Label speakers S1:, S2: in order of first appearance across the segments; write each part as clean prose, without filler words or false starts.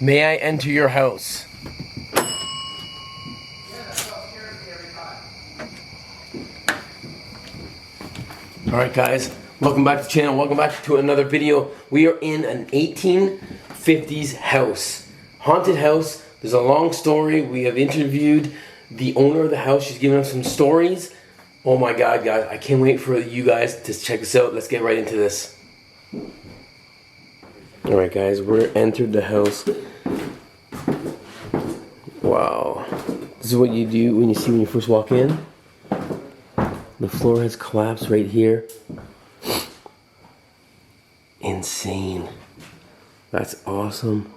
S1: May I enter your house? Alright guys, welcome back to the channel, welcome back to another video. We are in an 1850s house. Haunted house. There's a long story. We have interviewed the owner of the house. She's giving us some stories. Oh my god guys, I can't wait for you guys to check this out. Let's get right into this. Alright guys, we're entered the house. Wow. This is what you do when you first walk in. The floor has collapsed right here. Insane. That's awesome.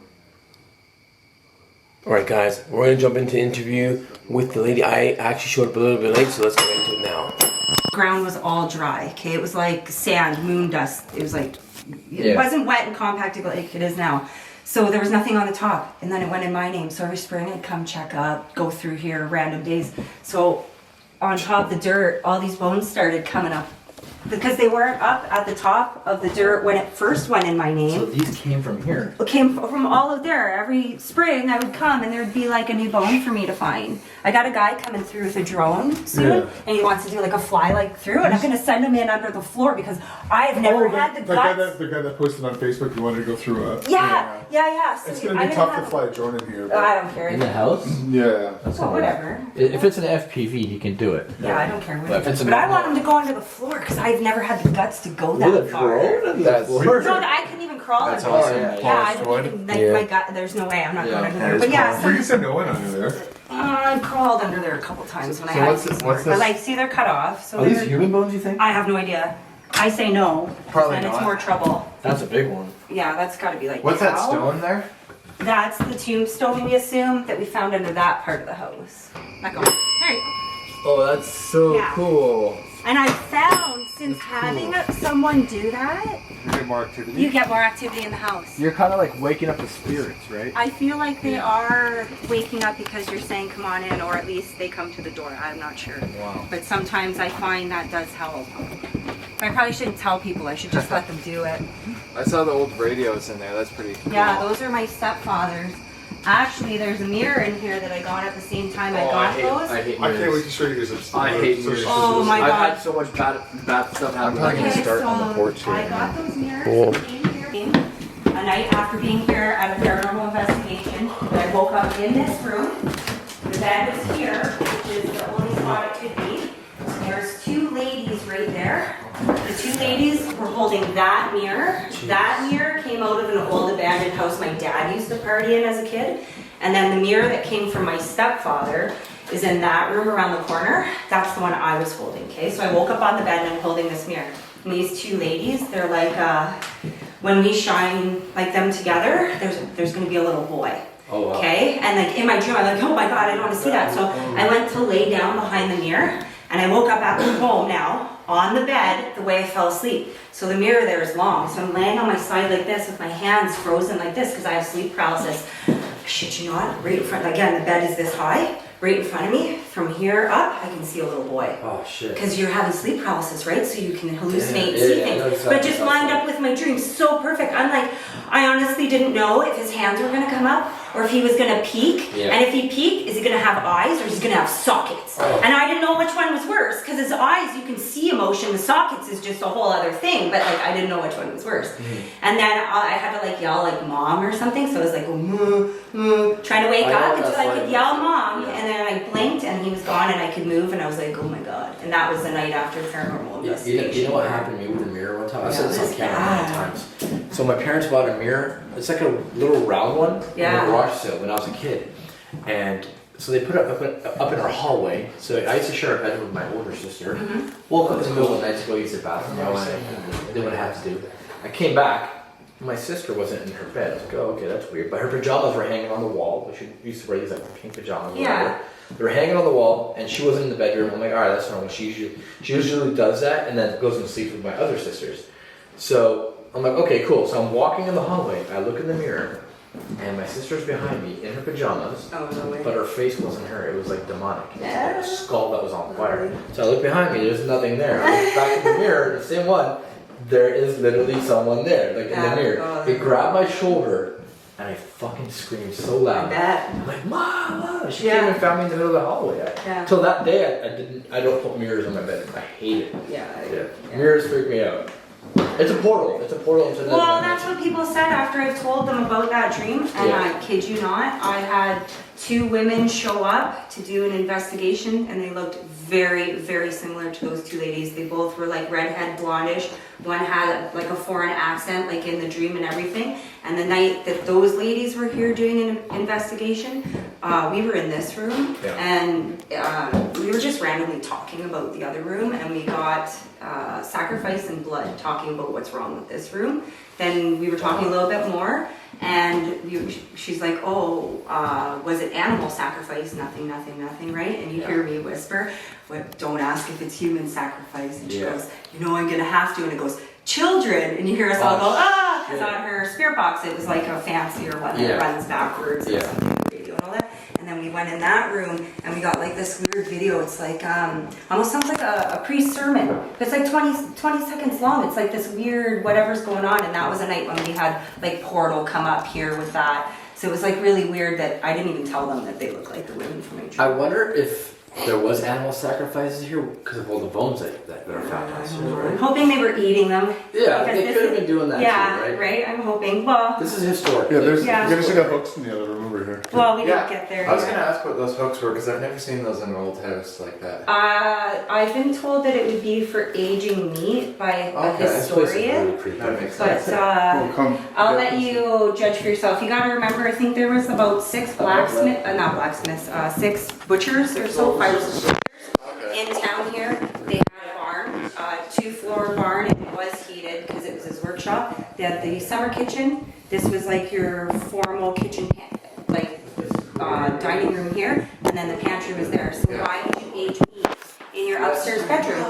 S1: Alright guys, we're going to jump into interview with the lady. I actually showed up a little bit late, so let's get into it now.
S2: The ground was all dry, okay? It was like sand, moon dust. It was like, it wasn't wet and compacted like it is now. So there was nothing on the top, and then it went in my name. So every spring I'd come check up, go through here random days. So on top of the dirt, all these bones started coming up because they weren't up at the top of the dirt when it first went in my name.
S3: So these came from here?
S2: It came from all of there. Every spring I would come and there'd be like a new bone for me to find. I got a guy coming through with a drone soon, and he wants to do like a fly like through, and I'm going to send him in under the floor because I've never had the guts.
S4: The guy that posted on Facebook, you wanted to go through a...
S2: Yeah. So
S4: it's going to be tough to fly a drone in here.
S2: I don't care.
S3: In the house?
S4: Yeah.
S2: Well, whatever.
S3: If it's an FPV, he can do it.
S2: Yeah, I don't care.
S3: But
S2: I want him to go under the floor because I've never had the guts to go that far. No, I couldn't even crawl under there. I wouldn't even, my gut, there's no way I'm not going under there. But yeah.
S4: We used to know it under there.
S2: I crawled under there a couple times when I had to. But like, see, they're cut off. So
S3: are these human bones, you think?
S2: I have no idea. I say no.
S3: Probably
S2: then
S3: not.
S2: It's more trouble.
S3: That's a big one.
S2: Yeah, that's got to be like.
S5: What's that stone there?
S2: That's the tombstone, we assume, that we found under that part of the house. Back on. There you go.
S5: Oh, that's so cool.
S2: And I found, since having someone do that,
S4: You get more activity.
S2: you get more activity in the house.
S5: You're kind of like waking up the spirits, right?
S2: I feel like they are waking up because you're saying come on in, or at least they come to the door. I'm not sure.
S5: Wow.
S2: But sometimes I find that does help. But I probably shouldn't tell people. I should just let them do it.
S5: I saw the old radios in there. That's pretty cool.
S2: Yeah, those are my stepfather's. Actually, there's a mirror in here that I got at the same time I got those.
S5: I hate
S4: I can't wait
S5: mirrors.
S4: to show you guys.
S5: I hate mirrors.
S2: Oh my
S5: I've
S2: God.
S5: had so much bad stuff happen.
S4: I'm
S2: Okay,
S4: start on the porch here.
S2: I got those mirrors a night after being here at a paranormal investigation. I woke up in this room. The bed was here, which is the only spot it could be. There's two ladies right there. The two ladies were holding that mirror. That mirror came out of an old abandoned house my dad used to party in as a kid. And then the mirror that came from my stepfather is in that room around the corner. That's the one I was holding, okay? So I woke up on the bed and I'm holding this mirror. And these two ladies, they're like, when we shine like them together, there's gonna be a little boy.
S3: Oh, wow.
S2: Okay? And like in my dream, I'm like, oh my God, I don't want to see that. So I went to lay down behind the mirror and I woke up at home now on the bed the way I fell asleep. So the mirror there is long. So I'm laying on my side like this with my hands frozen like this because I have sleep paralysis. Shit, you know what? Right in front, again, the bed is this high. Right in front of me, from here up, I can see a little boy.
S3: Oh, shit.
S2: Because you're having sleep paralysis, right? So you can hallucinate and see things. But it just lined up with my dream so perfect. I'm like, I honestly didn't know if his hands were going to come up or if he was going to peek.
S3: Yeah.
S2: And if he peeked, is he going to have eyes or is he going to have sockets?
S3: Oh.
S2: And I didn't know which one was worse because his eyes, you can see emotion. The sockets is just a whole other thing. But like, I didn't know which one was worse. And then I had to like yell like mom or something. So I was like, trying to wake up until I could yell mom. And then I blinked and he was gone and I could move and I was like, oh my God. And that was the night after paranormal investigation.
S3: You know what happened to me with the mirror one time? I've said this on camera
S2: bad.
S3: many times. So my parents bought a mirror. It's like a little round one on the garage sale when I was a kid. And so they put it up in our hallway. So I used to share a bedroom with my older sister. Woke up in the middle of the night to go use the bathroom. I did what I had to do. I came back. My sister wasn't in her bed. I was like, oh, okay, that's weird. But her pajamas were hanging on the wall. She used to wear these like pink pajamas.
S2: Yeah.
S3: They were hanging on the wall, and she wasn't in the bedroom. I'm like, all right, that's normal. She usually does that, and then goes and sleeps with my other sisters. So I'm like, okay, cool. So I'm walking in the hallway. I look in the mirror, and my sister's behind me in her pajamas.
S2: Oh, no way.
S3: But her face wasn't her. It was like demonic. It was like a skull that was on fire. So I look behind me. There's nothing there. I look back in the mirror, the same one. There is literally someone there, like in the mirror. It grabbed my shoulder and I fucking screamed so loud.
S2: bet.
S3: I'm like, Mom! She
S2: Yeah.
S3: came and found me in the middle of the hallway.
S2: Yeah.
S3: Till that day, I don't put mirrors on my bed. I hate it.
S2: Yeah.
S3: Mirrors freak me out. It's a portal. It's a portal into the.
S2: Well, that's what people said after I told them about that dream, and
S3: Yeah.
S2: I kid you not, I had 2 women show up to do an investigation, and they looked very, very similar to those 2 ladies. They both were like redhead, blondish. One had like a foreign accent, like in the dream and everything. And the night that those ladies were here doing an investigation, we were in this room,
S3: Yeah.
S2: and we were just randomly talking about the other room, and we got sacrifice and blood, talking about what's wrong with this room. Then we were talking a little bit more, and she's like, oh, was it animal sacrifice? Nothing, right? And you hear me whisper, "What? Don't ask if it's human sacrifice." And she
S3: Yeah.
S2: goes, "You know I'm gonna have to," and it goes, "Children," and you hear us all go, "Ah," because on her spirit box it was like a fancier one that runs backwards and something, radio and all that. And then we went in that room and we got like this weird video. It's like almost sounds like a priest sermon. It's like 20 seconds long. It's like this weird whatever's going on. And that was a night when we had like Portal come up here with that. So it was like really weird that I didn't even tell them that they look like the women from my dream.
S3: I wonder if there was animal sacrifices here because of all the bones that are found downstairs,
S2: I'm
S3: right?
S2: hoping they were eating them.
S3: Yeah,
S2: because
S3: they
S2: this
S3: could have
S2: is-
S3: been doing that
S2: Yeah,
S3: too, right?
S2: right. I'm hoping. Well,
S3: This is historic.
S4: Yeah, there's,
S2: Yeah.
S4: you gotta see the hooks in the other room over here.
S2: well, we
S5: Yeah.
S2: didn't get there.
S5: I was
S2: yet.
S5: gonna ask what those hooks were because I've never seen those in an old house like that.
S2: I've been told that it would be for aging meat by a
S3: Okay, this place is
S2: historian.
S3: really creepy.
S5: That makes
S2: But
S5: sense.
S4: Well, come.
S2: I'll
S4: yeah,
S2: let you judge for yourself. You gotta remember, I think there was about 6 not blacksmiths, 6 butchers or so, 5 or 6 butchers in town here. They had a barn, 2-floor barn, and it was heated because it was his workshop. They had the summer kitchen. This was like your formal kitchen, like dining room here, and then the pantry was there. So why did you age meat in your upstairs bedroom?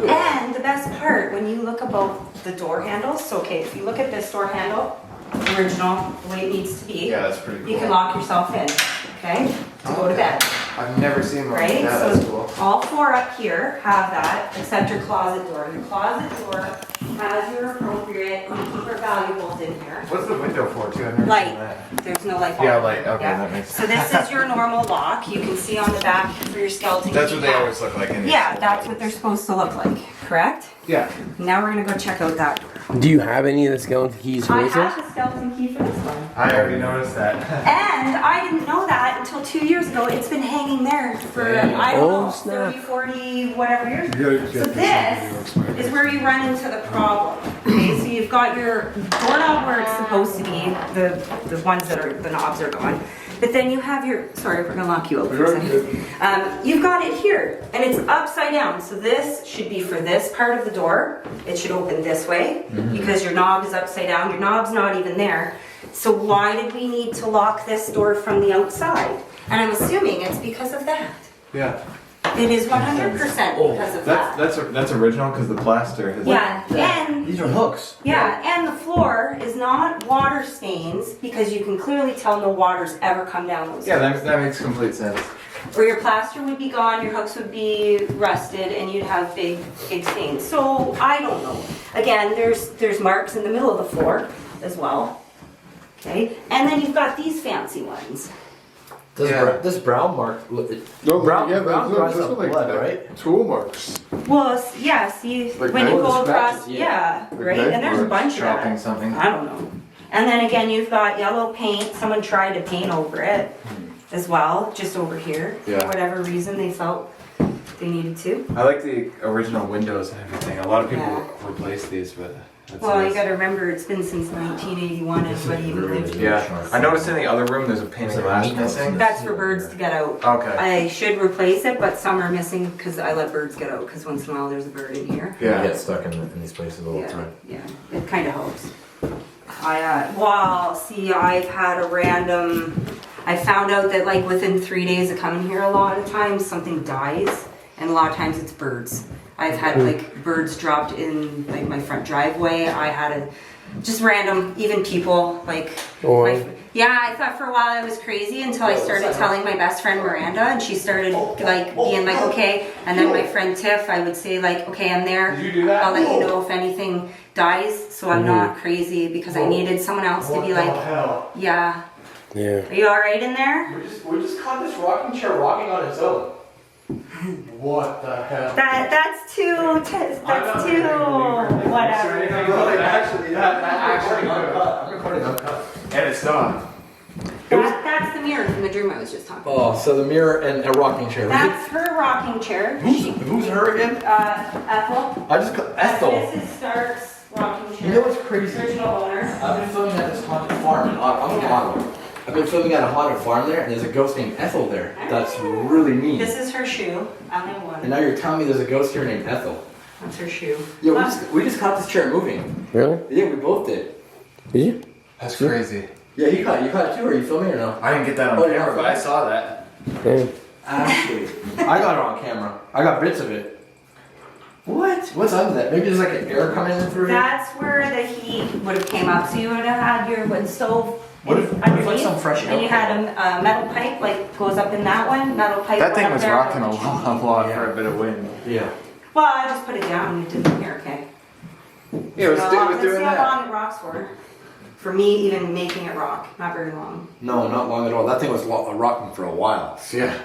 S2: And the best part, when you look above the door handles, so okay, if you look at this door handle, original, the way it needs to be,
S5: Yeah, that's pretty cool.
S2: you can lock yourself in, okay, to go to bed,
S5: I've never seen one like
S2: right?
S5: that. That's
S2: So
S5: cool.
S2: all 4 up here have that, except your closet door. Your closet door has your appropriate, you keep your valuables in here.
S5: What's the window for too? I've never
S2: Light.
S5: seen that.
S2: There's no light.
S5: Yeah,
S2: bulb.
S5: light. Okay, that makes
S2: So this is your normal lock. You can see on the back for your skeleton.
S5: That's what they
S2: keypad.
S5: always look like in these.
S2: Yeah, that's what they're supposed to look like, correct?
S5: Yeah.
S2: Now we're gonna go check out that door.
S1: Do you have any of the skeleton keys for
S2: I
S1: this?
S2: have the skeleton key for this one.
S5: I already noticed that.
S2: And I didn't know that until 2 years ago. It's been hanging there for, I don't
S1: Oh,
S2: know,
S1: snap.
S2: 30, 40, whatever years.
S4: You gotta
S2: So
S4: get
S2: this is where you run into the problem. Okay, so you've got your doorknob where it's supposed to be, the ones that are, the knobs are gone. But then you have your, sorry, we're gonna lock you out for a second. You've got it here, and it's upside down. So this should be for this part of the door. It should open this way, because your knob is upside down. Your knob's not even there. So why did we need to lock this door from the outside? And I'm assuming it's because of that.
S5: Yeah.
S2: It is 100% because of that.
S5: That's original because the plaster has.
S2: Yeah, and
S3: These are hooks.
S2: and the floor is not water stains because you can clearly tell no water's ever come down those.
S5: Yeah, that makes complete sense.
S2: Or your plaster would be gone, your hooks would be rusted, and you'd have big stains. So I don't know. Again, there's marks in the middle of the floor as well. Okay, and then you've got these fancy ones.
S3: This brown mark.
S4: No,
S3: brown,
S4: yeah,
S3: brown
S4: those
S3: dries
S4: are
S3: up
S4: like
S3: blood, right?
S4: tool marks.
S2: Well, yeah, see,
S4: Like
S2: when you
S4: knife
S2: go across,
S3: scratches,
S2: yeah,
S4: Like
S2: right,
S4: knife
S2: and there's a
S4: marks,
S2: bunch of
S5: chopping
S2: that.
S5: something.
S2: I don't know. And then again, you've got yellow paint, someone tried to paint over it as well, just over here.
S5: Yeah.
S2: For whatever reason, they felt they needed to.
S5: I like the original windows and everything. A lot of people
S2: Yeah.
S5: replace these, but that's
S2: Well,
S5: nice.
S2: you gotta remember, it's been since 1981, everybody even lived here.
S5: Yeah, I noticed in the other room there's a pane of glass missing.
S2: That's for birds to get out.
S5: Okay.
S2: I should replace it, but some are missing because I let birds get out, because once in a while there's a bird in here.
S5: Yeah.
S3: get stuck in these places all the
S2: Yeah,
S3: time.
S2: yeah, it kind of helps. Well, see, I've had a random, I found out that like within 3 days of coming here, a lot of times something dies, and a lot of times it's birds. I've had like birds dropped in like my front driveway. I had just random, even people, like,
S1: Oh,
S2: yeah, I thought for a while I was crazy until I started telling my best friend Miranda, and she started like being like, okay, and then my friend Tiff, I would say like, okay, I'm there,
S3: Did you do that?
S2: I'll let you know if anything dies, so I'm not crazy, because I needed someone else to be like,
S3: hell?
S2: yeah,
S1: yeah.
S2: are you alright in there?
S3: We just caught this rocking chair rocking on its own. What the hell?
S2: That's too, whatever.
S3: Actually, I'm recording uncut. And it's not.
S2: That's the mirror from the dream I was just talking about.
S3: Oh, so the mirror and a rocking chair.
S2: That's her rocking chair.
S3: Who's her again?
S2: Ethel.
S3: I just Ethel.
S2: This is Stark's rocking chair.
S3: You know what's crazy?
S2: Original owner.
S3: I've been filming at this haunted farm in Ottawa. I've been filming at a haunted farm there, and there's a ghost named Ethel there. That's really mean.
S2: This is her shoe. I only have one.
S3: And now you're telling me there's a ghost here named Ethel.
S2: That's her shoe.
S3: Yeah, we just caught this chair moving.
S1: Really?
S3: Yeah, we both did.
S1: Did you?
S5: That's crazy.
S3: Yeah, you caught it too. Are you filming or no?
S5: I didn't get that on
S3: Oh,
S5: camera,
S3: yeah.
S5: but I saw that.
S1: Yeah.
S3: Actually, I got it on camera. I got bits of it. What? What's under that? Maybe there's like an air coming in through here?
S2: That's where the heat would have came up. So you would have had your wood stove
S3: What if like
S2: underneath,
S3: some fresh air?
S2: and you had a metal pipe, like goes up in that one, metal pipe.
S5: That thing
S2: went up
S5: was
S2: there.
S5: rocking a lot for a bit of wind.
S3: Yeah.
S2: Well, I just put it down and it didn't hear, okay.
S5: Yeah, it was
S2: Let's
S5: doing
S2: see how
S5: that.
S2: long it rocks for. For me, even making it rock, not very long.
S3: No, not long at all. That thing was rocking for a while.
S5: Yeah.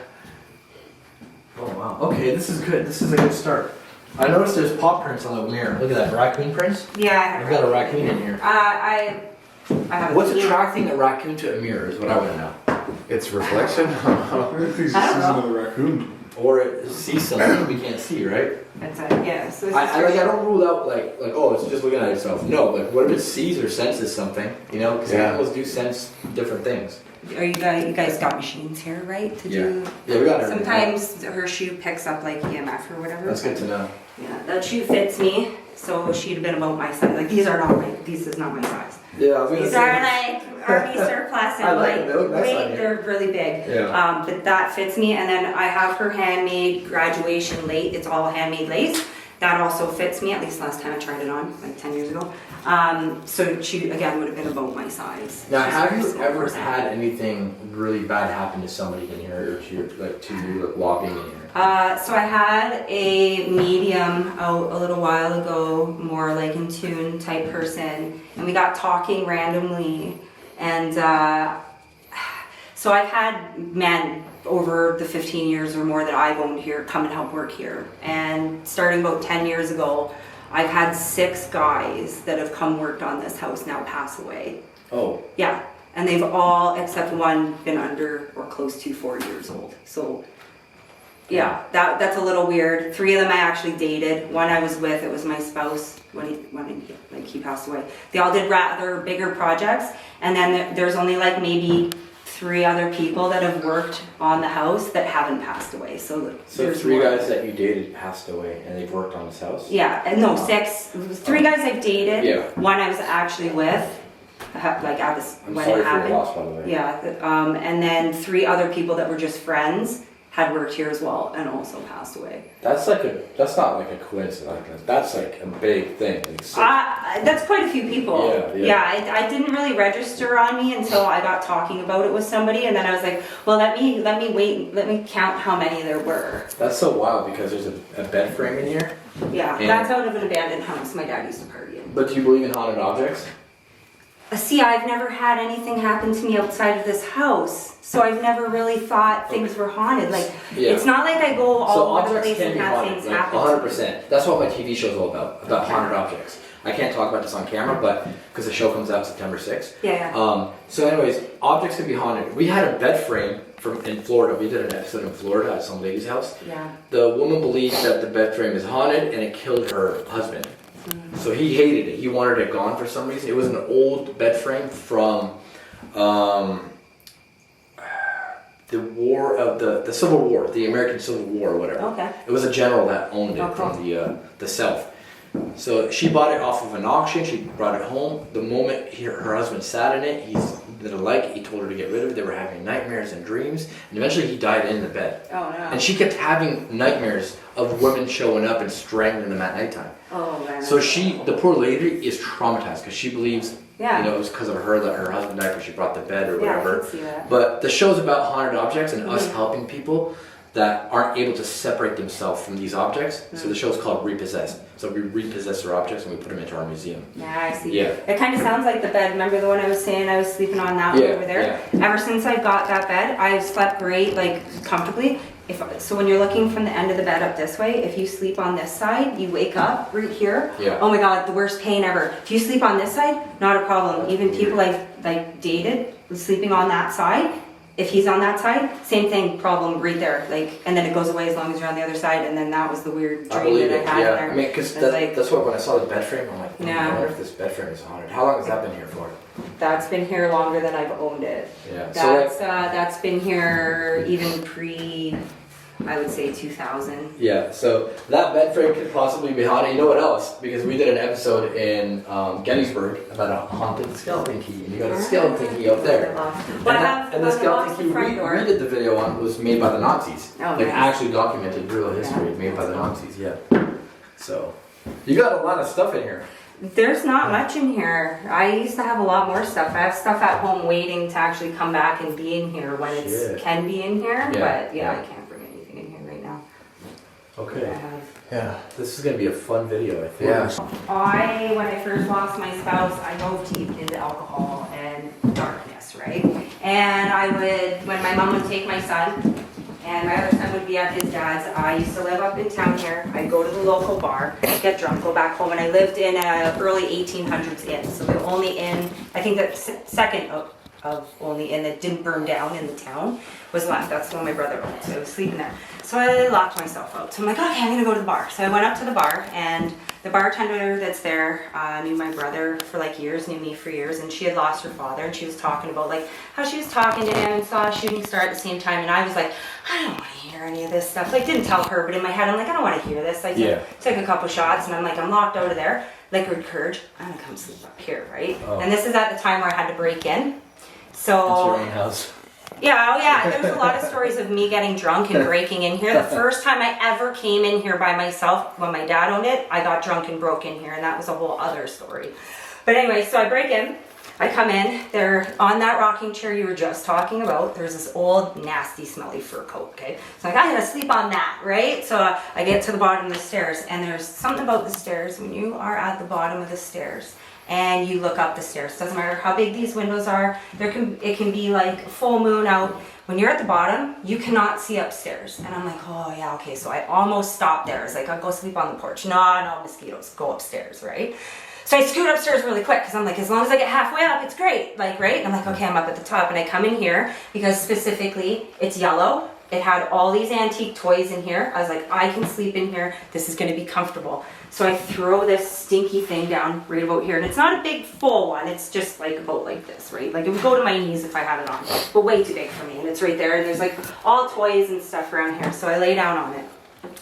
S3: Oh wow. Okay, this is good. This is a good start. I noticed there's paw prints on the mirror. Look at that, raccoon prints.
S2: Yeah,
S3: I've got a raccoon in here.
S2: I haven't
S3: What's
S2: seen it.
S3: attracting a raccoon to a mirror is what I want to know.
S5: It's reflection.
S4: I think he's
S2: I don't
S4: sees
S2: know.
S4: another raccoon.
S3: Or it sees something we can't see, right?
S2: It's yeah, so it's
S3: I don't rule out like oh it's just looking at itself. No, like what if it sees or senses something? You know, because
S5: Yeah.
S3: animals do sense different things.
S2: Are you guys got machines here, right? To do.
S3: Yeah, we got everything.
S2: Sometimes her shoe picks up like EMF or whatever.
S3: That's good to know.
S2: Yeah, that shoe fits me, so she'd have been about my size. Like these is not my size.
S3: Yeah, I was gonna
S2: These
S3: say.
S2: are like RV surplus
S3: I
S2: and
S3: like
S2: like
S3: them. They look nice on
S2: weight,
S3: you.
S2: they're really big.
S3: Yeah.
S2: But that fits me, and then I have her handmade graduation lace. It's all handmade lace. That also fits me, at least last time I tried it on, like 10 years ago. So she, again, would have been about my size.
S3: Now,
S2: She's
S3: have
S2: very
S3: you
S2: small
S3: ever
S2: person.
S3: had anything really bad happen to somebody in here, or to you, like while being in here?
S2: So I had a medium a little while ago, more like in tune type person, and we got talking randomly, and so I've had men over the 15 years or more that I've owned here come and help work here, and starting about 10 years ago, I've had 6 guys that have come worked on this house now pass away.
S3: Oh,
S2: Yeah, and they've all, except one, been under or close to 4 years old. So, yeah, that's a little weird. 3 of them I actually dated. One I was with, it was my spouse when he passed away. They all did rather bigger projects, and then there's only like maybe 3 other people that have worked on the house that haven't passed away. So there's
S3: 3
S2: more.
S3: guys that you dated passed away, and they've worked on this house.
S2: Yeah, and no, 6. 3 guys I've dated.
S3: Yeah.
S2: One I was actually with, like at this
S3: I'm
S2: when
S3: sorry
S2: it
S3: for
S2: happened.
S3: your loss, by the way.
S2: Yeah, and then 3 other people that were just friends had worked here as well and also passed away.
S3: That's not like a coincidence. That's like a big thing. Like, so-
S2: That's quite a few people.
S3: Yeah.
S2: I didn't really register on me until I got talking about it with somebody, and then I was like, well, let me wait, let me count how many there were.
S3: That's so wild because there's a bed frame in here.
S2: Yeah,
S3: And-
S2: that's out of an abandoned house my dad used to party in.
S3: But do you believe in haunted objects?
S2: See, I've never had anything happen to me outside of this house, so I've never really thought things were haunted. Like,
S3: Yeah.
S2: it's not like I go
S3: So
S2: all over the
S3: objects
S2: place
S3: can
S2: and
S3: be
S2: have
S3: haunted,
S2: things
S3: like
S2: happen.
S3: 100%. That's what my TV show is all about haunted objects. I can't talk about this on camera, but because the show comes out September 6th.
S2: Yeah.
S3: So anyways, objects can be haunted. We had a bed frame in Florida. We did an episode in Florida at some lady's house.
S2: Yeah.
S3: The woman believed that the bed frame is haunted and it killed her husband. So he hated it. He wanted it gone for some reason. It was an old bed frame from the war of the Civil War, the American Civil War or whatever.
S2: Okay.
S3: It was a general that owned it
S2: Oh, cool.
S3: from the South. So she bought it off of an auction. She brought it home. The moment her husband sat in it, he didn't like it. He told her to get rid of it. They were having nightmares and dreams, and eventually he died in the bed.
S2: Oh no.
S3: And she kept having nightmares of women showing up and strangling them at nighttime.
S2: Oh man.
S3: So the poor lady is traumatized because she believes,
S2: Yeah.
S3: it was because of her that her husband died because she brought the bed or
S2: Yeah, I
S3: whatever.
S2: can see that.
S3: But the show's about haunted objects and us helping people that aren't able to separate themselves from these objects. So the show's called Repossessed. So we repossess our objects and we put them into our museum.
S2: Yeah, I see.
S3: Yeah.
S2: It kind of sounds like the bed. Remember the one I was saying I was sleeping on that one
S3: Yeah,
S2: over there? Ever since I got that bed, I've slept great, like comfortably. So when you're looking from the end of the bed up this way, if you sleep on this side, you wake up right here.
S3: Yeah.
S2: Oh my God, the worst pain ever. If you sleep on this side, not a problem. Even people I've like dated sleeping on that side, if he's on that side, same thing, problem right there. Like, and then it goes away as long as you're on the other side. And then that was the weird
S3: I
S2: dream
S3: believe
S2: that
S3: it.
S2: I had
S3: Yeah.
S2: there.
S3: I mean, because
S2: It was like,
S3: that's what when I saw the bed frame, I'm like,
S2: Yeah.
S3: I wonder if this bed frame is haunted. How long has that been here for?
S2: that's been here longer than I've owned it.
S3: Yeah. So
S2: That's been here even pre, I would say 2000.
S3: yeah, so that bed frame could possibly be haunted. You know what else? Because we did an episode in Gettysburg about a haunted skeleton key, and you got a skeleton key out there. And the skeleton key we did the video on was made by the Nazis.
S2: Oh,
S3: like
S2: nice.
S3: actually documented real history made by the Nazis, yeah. So, you got a lot of stuff in here.
S2: There's not much in here. I used to have a lot more stuff. I have stuff at home waiting to actually come back and be in here when it
S3: Shit.
S2: can be in here.
S3: Yeah,
S2: But yeah,
S3: yeah.
S2: I can't bring anything in here right now.
S3: Okay.
S2: I have.
S3: Yeah, this is gonna be a fun video, I think. Yeah.
S2: When I first lost my spouse, I dove deep into alcohol and darkness, right? And I would, when my mom would take my son, and my other son would be at his dad's, I used to live up in town here. I'd go to the local bar, get drunk, go back home, and I lived in a early 1800s inn. So the only inn, I think the second of only inn that didn't burn down in the town was left. That's the one my brother owned, so I was sleeping there. So I locked myself out. So I'm like, okay, I'm gonna go to the bar. So I went up to the bar, and the bartender that's there knew my brother for like years, knew me for years, and she had lost her father, and she was talking about like how she was talking to him and saw a shooting star at the same time, and I was like, I don't want to hear any of this stuff. Like, didn't tell her, but in my head, I'm like, I don't want to hear this. I took a couple shots, and I'm like, I'm locked out of there. Liquid courage, I'm gonna come sleep up here, right?
S3: Oh.
S2: And this is at the time where I had to break in. So
S3: It's your own house.
S2: yeah, oh yeah, there's a lot of stories of me getting drunk and breaking in here. The first time I ever came in here by myself, when my dad owned it, I got drunk and broke in here, and that was a whole other story. But anyway, so I break in, I come in, they're on that rocking chair you were just talking about. There's this old, nasty, smelly fur coat, okay? So I'm like, I gotta sleep on that, right? So I get to the bottom of the stairs, and there's something about the stairs. When you are at the bottom of the stairs, and you look up the stairs. Doesn't matter how big these windows are. It can be like full moon out. When you're at the bottom, you cannot see upstairs. And I'm like, oh yeah, okay. So I almost stopped there. It's like, I'll go sleep on the porch. No, mosquitoes. Go upstairs, right? So I scoot upstairs really quick because I'm like, as long as I get halfway up, it's great. Like, right? And I'm like, okay, I'm up at the top. And I come in here because specifically it's yellow. It had all these antique toys in here. I was like, I can sleep in here. This is going to be comfortable. So I throw this stinky thing down right about here. And it's not a big full one. It's just like about like this, right? Like it would go to my knees if I had it on. But way too big for me. And it's right there. And there's like all toys and stuff around here. So I lay down on it.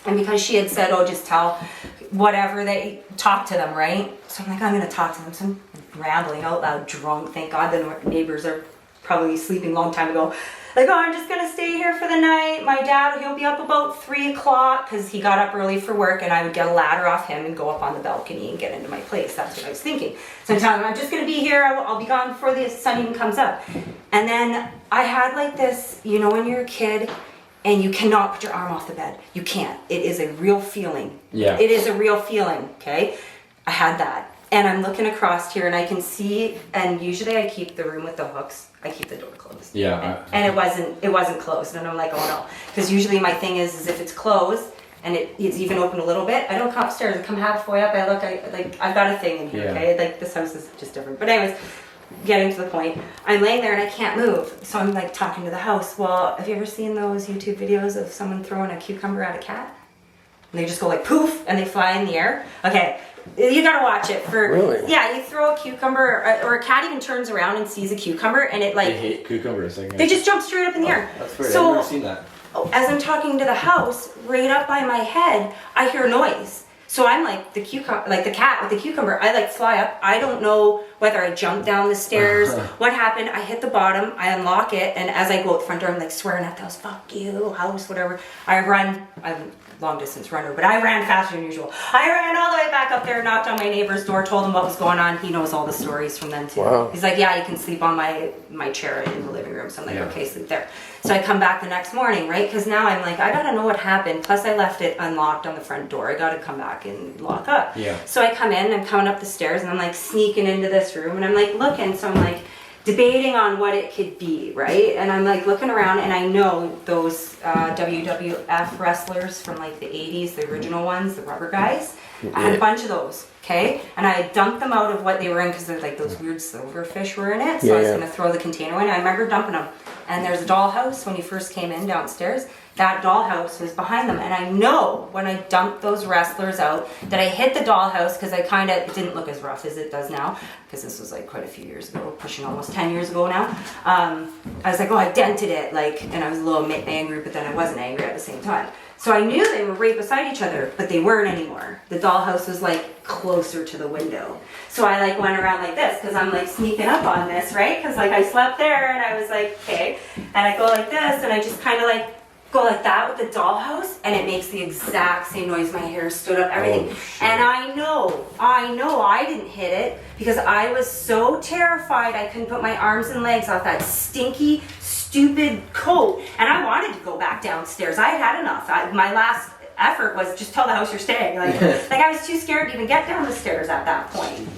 S2: And because she had said, oh, just tell whatever they talk to them, right? So I'm like, I'm going to talk to them. So I'm rambling out loud, drunk. Thank God the neighbors are probably sleeping a long time ago. Like, oh, I'm just gonna stay here for the night. My dad, he'll be up about 3 o'clock because he got up early for work, and I would get a ladder off him and go up on the balcony and get into my place. That's what I was thinking. So I'm telling him, I'm just gonna be here. I'll be gone before the sun even comes up. And then I had like this, you know, when you're a kid and you cannot put your arm off the bed. You can't. It is a real feeling.
S3: Yeah.
S2: It is a real feeling, okay? I had that. And I'm looking across here and I can see, and usually I keep the room with the hooks. I keep the door closed.
S3: Yeah.
S2: And it wasn't closed. And I'm like, oh no. Because usually my thing is if it's closed and it's even open a little bit, I don't come upstairs. I come halfway up. I look, I've got a thing in here, okay? Like this house is just different. But anyways, getting to the point, I'm laying there and I can't move. So I'm like talking to the house. Well, have you ever seen those YouTube videos of someone throwing a cucumber at a cat? And they just go like poof and they fly in the air. Okay. You gotta watch it for.
S1: Really?
S2: Yeah, you throw a cucumber, or a cat even turns around and sees a cucumber, and it like.
S3: I hate cucumbers.
S2: They just jump straight up in the air.
S3: That's weird.
S2: So,
S3: I've never seen that.
S2: as I'm talking to the house, right up by my head, I hear noise. So I'm like the cat with the cucumber. I like fly up. I don't know whether I jumped down the stairs. What happened? I hit the bottom. I unlock it, and as I go out the front door, I'm like swearing at the house, "Fuck you, house, whatever." I run. I'm a long distance runner, but I ran faster than usual. I ran all the way back up there, knocked on my neighbor's door, told him what was going on. He knows all the stories from then too.
S1: Wow.
S2: He's like, "Yeah, you can sleep on my chair in the living room." So I'm like, "Okay, sleep there." So I come back the next morning, right? Because now I'm like, I gotta know what happened. Plus, I left it unlocked on the front door. I gotta come back and lock up.
S3: Yeah.
S2: So I come in, I'm coming up the stairs, and I'm like sneaking into this room, and I'm like looking. So I'm like debating on what it could be, right? And I'm like looking around, and I know those WWF wrestlers from like the 80s, the original ones, the rubber guys. I had a bunch of those, okay? And I dumped them out of what they were in because they're like those weird silverfish were in it. So I was gonna throw the container in. I remember dumping them. And there's a dollhouse when you first came in downstairs. That dollhouse was behind them. And I know when I dumped those wrestlers out that I hit the dollhouse because I kind of, it didn't look as rough as it does now because this was like quite a few years ago, pushing almost 10 years ago now. I was like, oh, I dented it, like, and I was a little angry, but then I wasn't angry at the same time. So I knew they were right beside each other, but they weren't anymore. The dollhouse was like closer to the window. So I like went around like this because I'm like sneaking up on this, right? Because like I slept there and I was like, okay. And I go like this and I just kind of like go like that with the dollhouse and it makes the exact same noise. My hair stood up, everything. And I know I didn't hit it because I was so terrified I couldn't put my arms and legs off that stinky, stupid coat. And I wanted to go back downstairs. I had enough. My last effort was just tell the house you're staying. Like I was too scared to even get down the stairs at that point.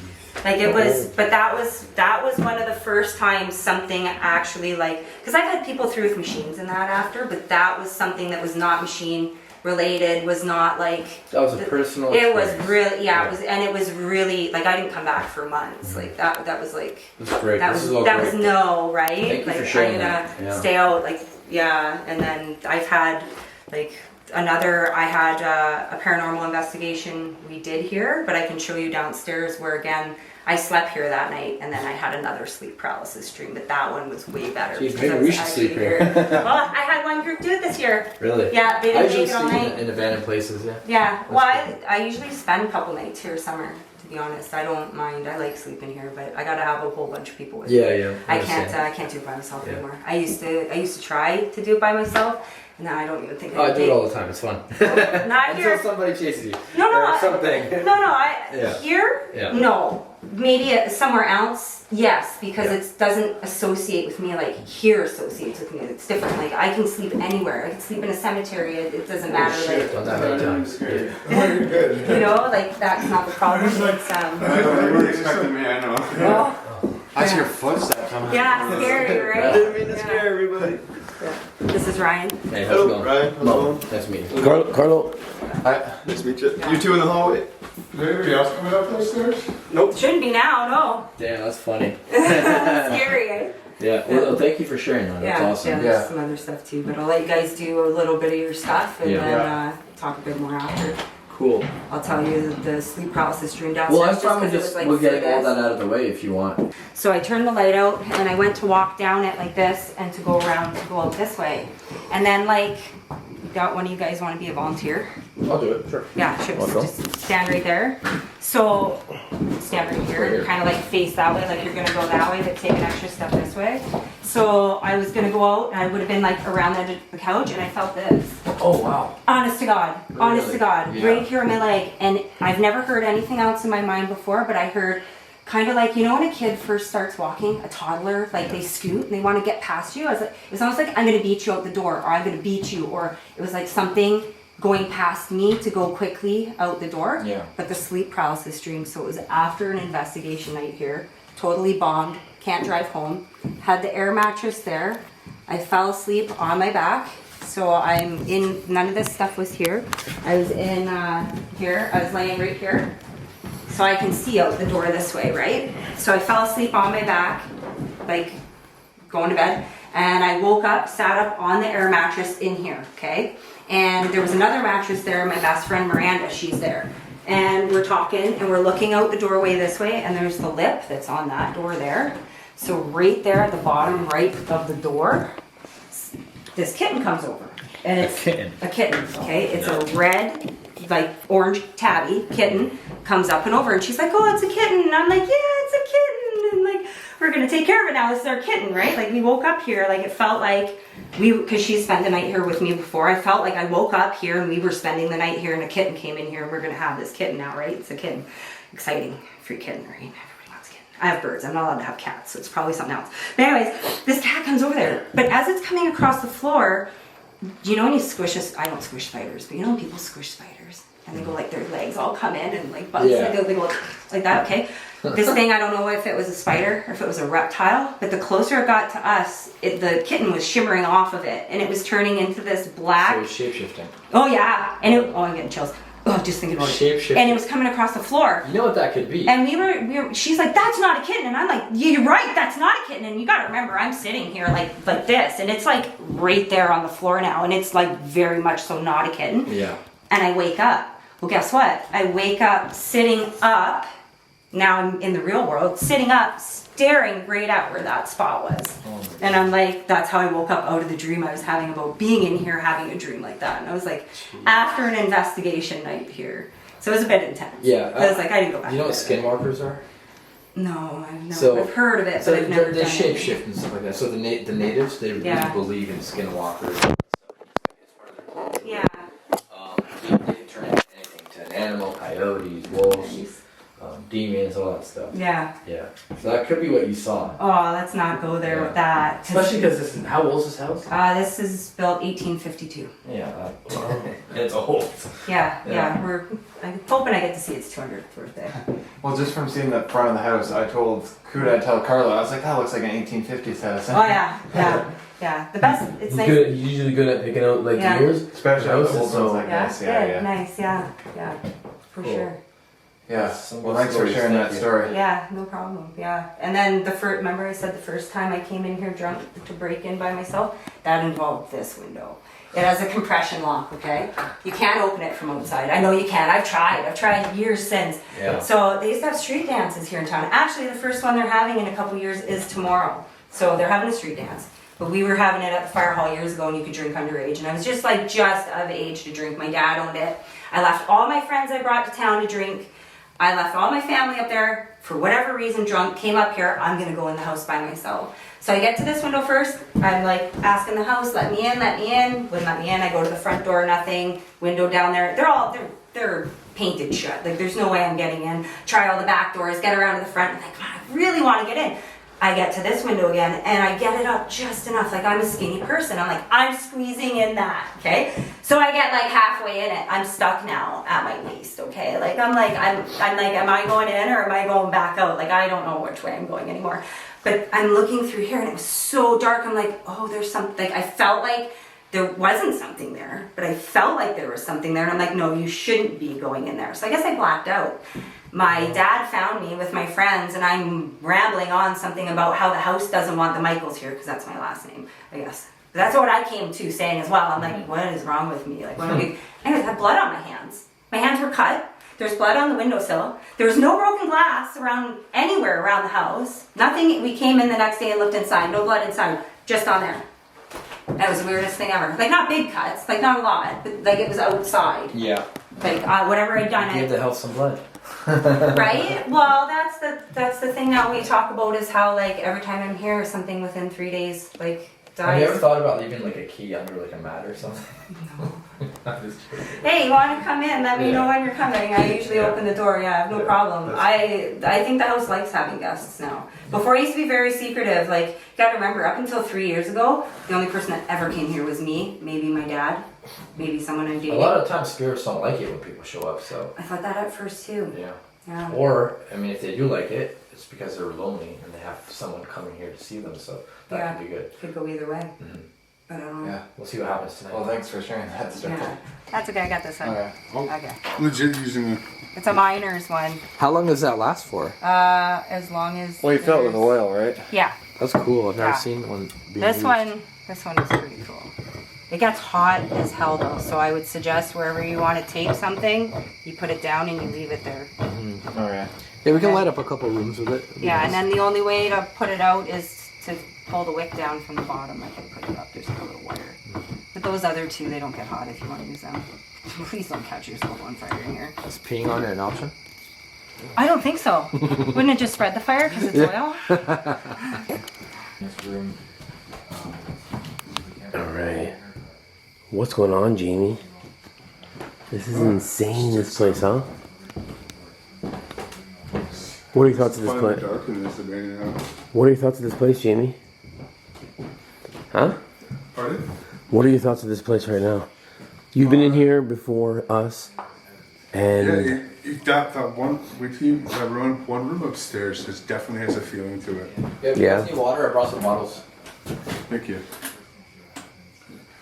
S2: Like it was, but that was one of the first times something actually like, because I've had people through with machines and that after, but that was something that was not machine related, was not like.
S3: That was a personal
S2: It was
S3: experience.
S2: really, yeah, it was, and it was really, like I didn't come back for months. Like that was like.
S3: That's great.
S2: That
S3: This
S2: was
S3: is all
S2: that
S3: great.
S2: was no, right?
S3: Thank you
S2: like
S3: for sharing
S2: I'm gonna
S3: that. Yeah.
S2: stay out, like yeah, and then I've had like I had a paranormal investigation we did here, but I can show you downstairs where again I slept here that night, and then I had another sleep paralysis dream, but that one was way better.
S3: Geez,
S2: because
S3: maybe
S2: I
S3: we
S2: was
S3: should
S2: actually
S3: sleep here.
S2: Well, I had one group do it this year.
S3: Really?
S2: Yeah, they
S3: I
S2: didn't
S3: usually
S2: make it all
S3: sleep
S2: night.
S3: in abandoned places, yeah.
S2: Yeah, well, I usually spend a couple nights here summer. To be honest, I don't mind. I like sleeping here, but I gotta have a whole bunch of people with me.
S3: Yeah.
S2: I can't do it by myself anymore. I used to try to do it by myself. Now I don't even think
S3: Oh, I do it all the time. It's fun.
S2: Not
S3: Until
S2: here.
S3: somebody chases you.
S2: No,
S3: Or something. Yeah.
S2: Here,
S3: Yeah.
S2: no. Maybe somewhere else, yes, because it doesn't associate with me like here associates with me. It's different. Like I can sleep anywhere. I can sleep in a cemetery. It doesn't matter.
S3: Shit, done that many times. Yeah.
S4: You're good.
S2: You know, like that's not the problem. It's
S4: I know, you weren't expecting me, I know.
S2: well,
S5: I see your footsteps.
S2: yeah, scary, right?
S5: Didn't mean to
S2: Yeah.
S5: scare everybody.
S2: This is Ryan.
S3: Hey, how's it going?
S5: Ryan, how's it
S3: Mo,
S5: going?
S3: nice to meet you.
S1: Carlo.
S5: Hi, nice to meet you. You two in the hallway?
S4: Is anybody else coming up those stairs?
S2: Shouldn't be now,
S3: Damn, that's funny.
S2: no. Scary, eh?
S3: Yeah, well, thank you for sharing that. That's awesome.
S2: Yeah, there's some other stuff too, but I'll let you guys do a little bit of your stuff and
S3: Yeah.
S2: then talk a bit more after.
S3: Cool.
S2: I'll tell you the sleep paralysis dream downstairs.
S3: Well, I'm fine with
S2: 'cause it
S3: just
S2: was, like,
S3: we're getting
S2: for
S3: all
S2: this.
S3: that out of the way if you want.
S2: So I turned the light out and I went to walk down it like this and to go around to go out this way. And then like, got one of you guys want to be a volunteer?
S3: I'll do it, sure.
S2: Yeah, sure.
S3: Welcome.
S2: Just stand right there. So stand right here,
S3: Right here.
S2: kind of like face that way, like you're gonna go that way, but take an extra step this way. So I was gonna go out and I would have been like around the edge of the couch and I felt this.
S3: Oh, wow.
S2: Honest to God, honest to
S3: Really?
S2: God,
S3: Yeah.
S2: right here on my leg. And I've never heard anything else in my mind before, but I heard kind of like, you know when a kid first starts walking, a toddler, like they scoot and they want to get past you? I was like, it was almost like I'm gonna beat you out the door, or I'm gonna beat you, or it was like something going past me to go quickly out the door.
S3: Yeah.
S2: But the sleep paralysis dream, so it was after an investigation night here, totally bombed, can't drive home, had the air mattress there. I fell asleep on my back. So I'm in, none of this stuff was here. I was in here, I was laying right here. So I can see out the door this way, right? So I fell asleep on my back, like going to bed. And I woke up, sat up on the air mattress in here, okay? And there was another mattress there, my best friend Miranda, she's there. And we're talking and we're looking out the doorway this way and there's the lip that's on that door there. So right there at the bottom right of the door, this kitten comes over. And it's
S3: A kitten.
S2: a kitten, okay? It's a red like orange tabby kitten comes up and over, and she's like, oh, it's a kitten. And I'm like, yeah, it's a kitten. And like, we're gonna take care of it now. This is our kitten, right? Like we woke up here, like it felt like because she spent the night here with me before, I felt like I woke up here and we were spending the night here and a kitten came in here and we're gonna have this kitten now, right? It's a kitten. Exciting. Free kitten, right? Everybody wants a kitten. I have birds. I'm not allowed to have cats, so it's probably something else. But anyways, this cat comes over there. But as it's coming across the floor, you know when you squish I don't squish spiders, but you know when people squish spiders and they go like their legs all come in and like bugs,
S3: Yeah.
S2: they go like that, okay? This thing, I don't know if it was a spider or if it was a reptile, but the closer it got to us, the kitten was shimmering off of it and it was turning into this black.
S3: So it's shapeshifting.
S2: Oh yeah, and I'm getting chills. Oh, just thinking about it.
S3: Shapeshifting.
S2: And it was coming across the floor.
S3: You know what that could be?
S2: And we were, she's like, that's not a kitten. And I'm like, yeah, you're right, that's not a kitten. And you gotta remember, I'm sitting here like this. And it's like right there on the floor now. And it's like very much so not a kitten.
S3: Yeah.
S2: And I wake up. Well, guess what? I wake up sitting up. Now I'm in the real world, sitting up, staring right at where that spot was. And I'm like, that's how I woke up out of the dream I was having about being in here, having a dream like that. And I was like, after an investigation night here. So it was a bit intense.
S3: Yeah.
S2: I was like, I didn't go back.
S3: You know what
S2: to bed.
S3: skinwalkers are?
S2: No, I've never.
S3: So-
S2: I've heard of it,
S3: So
S2: but I've never
S3: they
S2: done it.
S3: shapeshift and stuff like that. So the natives, they
S2: Yeah.
S3: really believe in skinwalkers.
S2: Yeah.
S3: They can turn into anything, to an animal, coyotes, wolves, demons, all that stuff.
S2: Yeah.
S3: Yeah. So that could be what you saw.
S2: Oh, let's not go there with that.
S1: Especially because this is, how old is this house?
S2: This is built 1852.
S3: Yeah. It's old.
S2: Yeah,
S3: Yeah.
S2: I'm hoping I get to see its 200th birthday.
S5: Well, just from seeing the front of the house, I told Kuda, I'd tell Carla, I was like, that looks like an 1850s house.
S2: Oh yeah, yeah, yeah. The best. It's
S1: He's
S2: nice.
S1: good. He's usually good at picking out like
S2: Yeah.
S1: years.
S5: Especially
S1: Houses,
S5: the old
S1: so-
S5: ones like
S2: Yeah,
S5: this.
S2: good,
S5: Yeah.
S2: nice, yeah, for
S3: Cool.
S2: sure.
S5: Yeah.
S3: Some
S5: Well,
S3: good
S5: thanks for
S3: stories,
S5: sharing
S3: thank
S5: that
S3: you.
S5: story.
S2: Yeah, no problem. Yeah, and then remember I said the first time I came in here drunk to break in by myself, that involved this window. It has a compression lock, okay? You can't open it from outside. I know you can. I've tried years since.
S3: Yeah.
S2: So they used to have street dances here in town. Actually, the first one they're having in a couple years is tomorrow. So they're having a street dance. But we were having it at the fire hall years ago and you could drink underage. And I was just of age to drink. My dad owned it. I left all my friends I brought to town to drink. I left all my family up there, for whatever reason, drunk, came up here, I'm gonna go in the house by myself. So I get to this window first, I'm like asking the house, let me in, wouldn't let me in, I go to the front door, nothing, window down there, they're painted shut, like there's no way I'm getting in. Try all the back doors, get around to the front, I'm like, God, I really wanna get in. I get to this window again and I get it up just enough, like I'm a skinny person. I'm like, I'm squeezing in that, okay? So I get like halfway in it. I'm stuck now at my waist, okay? Like I'm like, am I going in or am I going back out? Like I don't know which way I'm going anymore. But I'm looking through here and it was so dark. I'm like, oh, there's something. I felt like there wasn't something there, but I felt like there was something there. And I'm like, no, you shouldn't be going in there. So I guess I blacked out. My dad found me with my friends and I'm rambling on something about how the house doesn't want the Michaels here because that's my last name, I guess. But that's what I came to saying as well. I'm like, what is wrong with me? Like, what are we? Anyways, I had blood on my hands. My hands were cut. There's blood on the windowsill. There was no broken glass anywhere around the house. Nothing. We came in the next day and looked inside. No blood inside. Just on there. That was the weirdest thing ever. Like not big cuts, like not a lot, but like it was outside.
S3: Yeah.
S2: Like whatever I'd done.
S3: Give the health some blood.
S2: Right? Well, that's the thing that we talk about is how like every time I'm here, something within 3 days like dies.
S3: Have you ever thought about leaving like a key under like a mat or something?
S2: No.
S3: I'm just kidding.
S2: Hey, you want to come in? Let me
S3: Yeah.
S2: know when you're coming. I usually
S3: Yeah.
S2: open the door. Yeah, I have no
S3: Yeah.
S2: problem. I think the house likes having guests now. Before I used to be very secretive. Like you gotta remember, up until 3 years ago, the only person that ever came here was me. Maybe my dad. Maybe someone I'm
S3: A
S2: dating.
S3: lot of times spirits don't like it when people show up, so
S2: I thought that at first too.
S3: yeah.
S2: Yeah.
S3: Or, I mean, if they do like it, it's because they're lonely and they have someone coming here to see them, so that
S2: Yeah.
S3: could be good.
S2: Could go either way.
S3: Mhm.
S2: But I don't know.
S5: Yeah.
S3: We'll see what happens tonight.
S5: Well, thanks for sharing that story.
S2: Yeah. That's okay. I got this one.
S5: Okay.
S2: Okay.
S4: Legit using the.
S2: It's a miner's one.
S3: How long does that last for?
S2: As long as.
S5: Well, you fill it with
S2: there's-
S5: oil, right?
S2: Yeah.
S3: That's cool. I've never
S2: Yeah.
S3: seen one being
S2: This
S3: used.
S2: one is pretty cool. It gets hot as hell though, so I would suggest wherever you want to tape something, you put it down and you leave it there.
S5: Oh, yeah.
S3: Yeah, we can
S2: Okay.
S3: light up a couple rooms with it.
S2: Yeah, and then the only way to put it out is to pull the wick down from the bottom. I can put it up. There's like a little wire. But those other two, they don't get hot if you want to use them. Please don't catch yourself on fire in here.
S3: Is peeing on it an option?
S2: I don't think so. Wouldn't it just spread the fire because it's oil?
S5: This room.
S1: Alright. What's going on, Jamie? This is insane, this place, huh? What are your thoughts of this place? What are your thoughts of this place, Jamie? Huh?
S4: Pardon?
S1: What are your thoughts of this place right now? You've been in here before us, and
S4: Yeah, you got that one with you. That one room upstairs. It definitely has a feeling to it.
S3: Yeah. If you
S1: Yeah.
S3: guys need water, I brought some bottles.
S4: Thank you.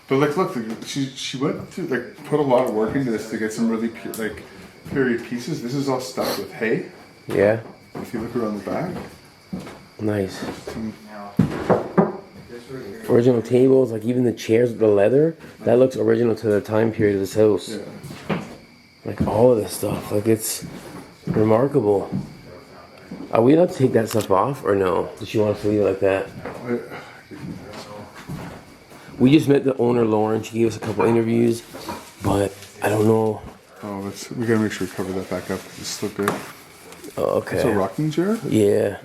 S4: But like, look, she went to like put a lot of work into this to get some really period pieces. This is all stuck with hay.
S1: yeah,
S4: If you look around the back,
S1: nice. Original tables, like even the chairs with the leather, that looks original to the time period of this house.
S4: yeah.
S1: Like all of this stuff, like it's remarkable. Are we allowed to take that stuff off or no? Does she want us to leave it like that? We just met the owner, Lauren. She gave us a couple interviews, but I don't know.
S4: Oh, we gotta make sure we cover that back up. It's slippery.
S1: Oh,
S4: It's a
S1: okay.
S4: rocking chair.
S1: Yeah.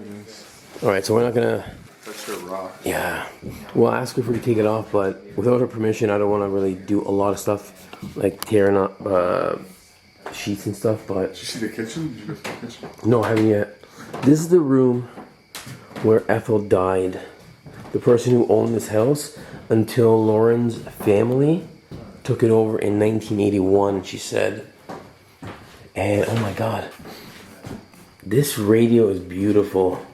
S1: All right, so we're not gonna.
S4: That's her rock.
S1: Yeah. We'll ask her if we can take it off, but without her permission, I don't want to really do a lot of stuff, like tearing up sheets and stuff. But
S4: Did you see the kitchen? Did you go to the kitchen?
S1: no, I haven't yet. This is the room where Ethel died. The person who owned this house until Lauren's family took it over in 1981, she said. And oh my God, this radio is beautiful.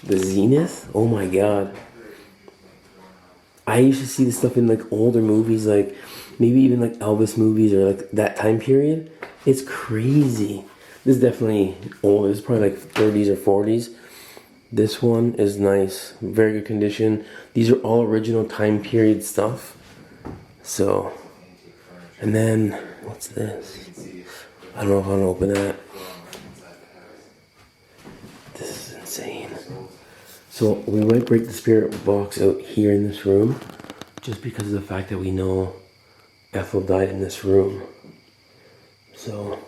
S1: The Zenith, oh my God. I used to see this stuff in like older movies, like maybe even like Elvis movies or like that time period. It's crazy. This is definitely old. This is probably like 30s or 40s. This one is nice, very good condition. These are all original time period stuff. So, and then what's this? I don't know if I want to open that. This is insane. So we might break the spirit box out here in this room, just because of the fact that we know Ethel died in this room. So,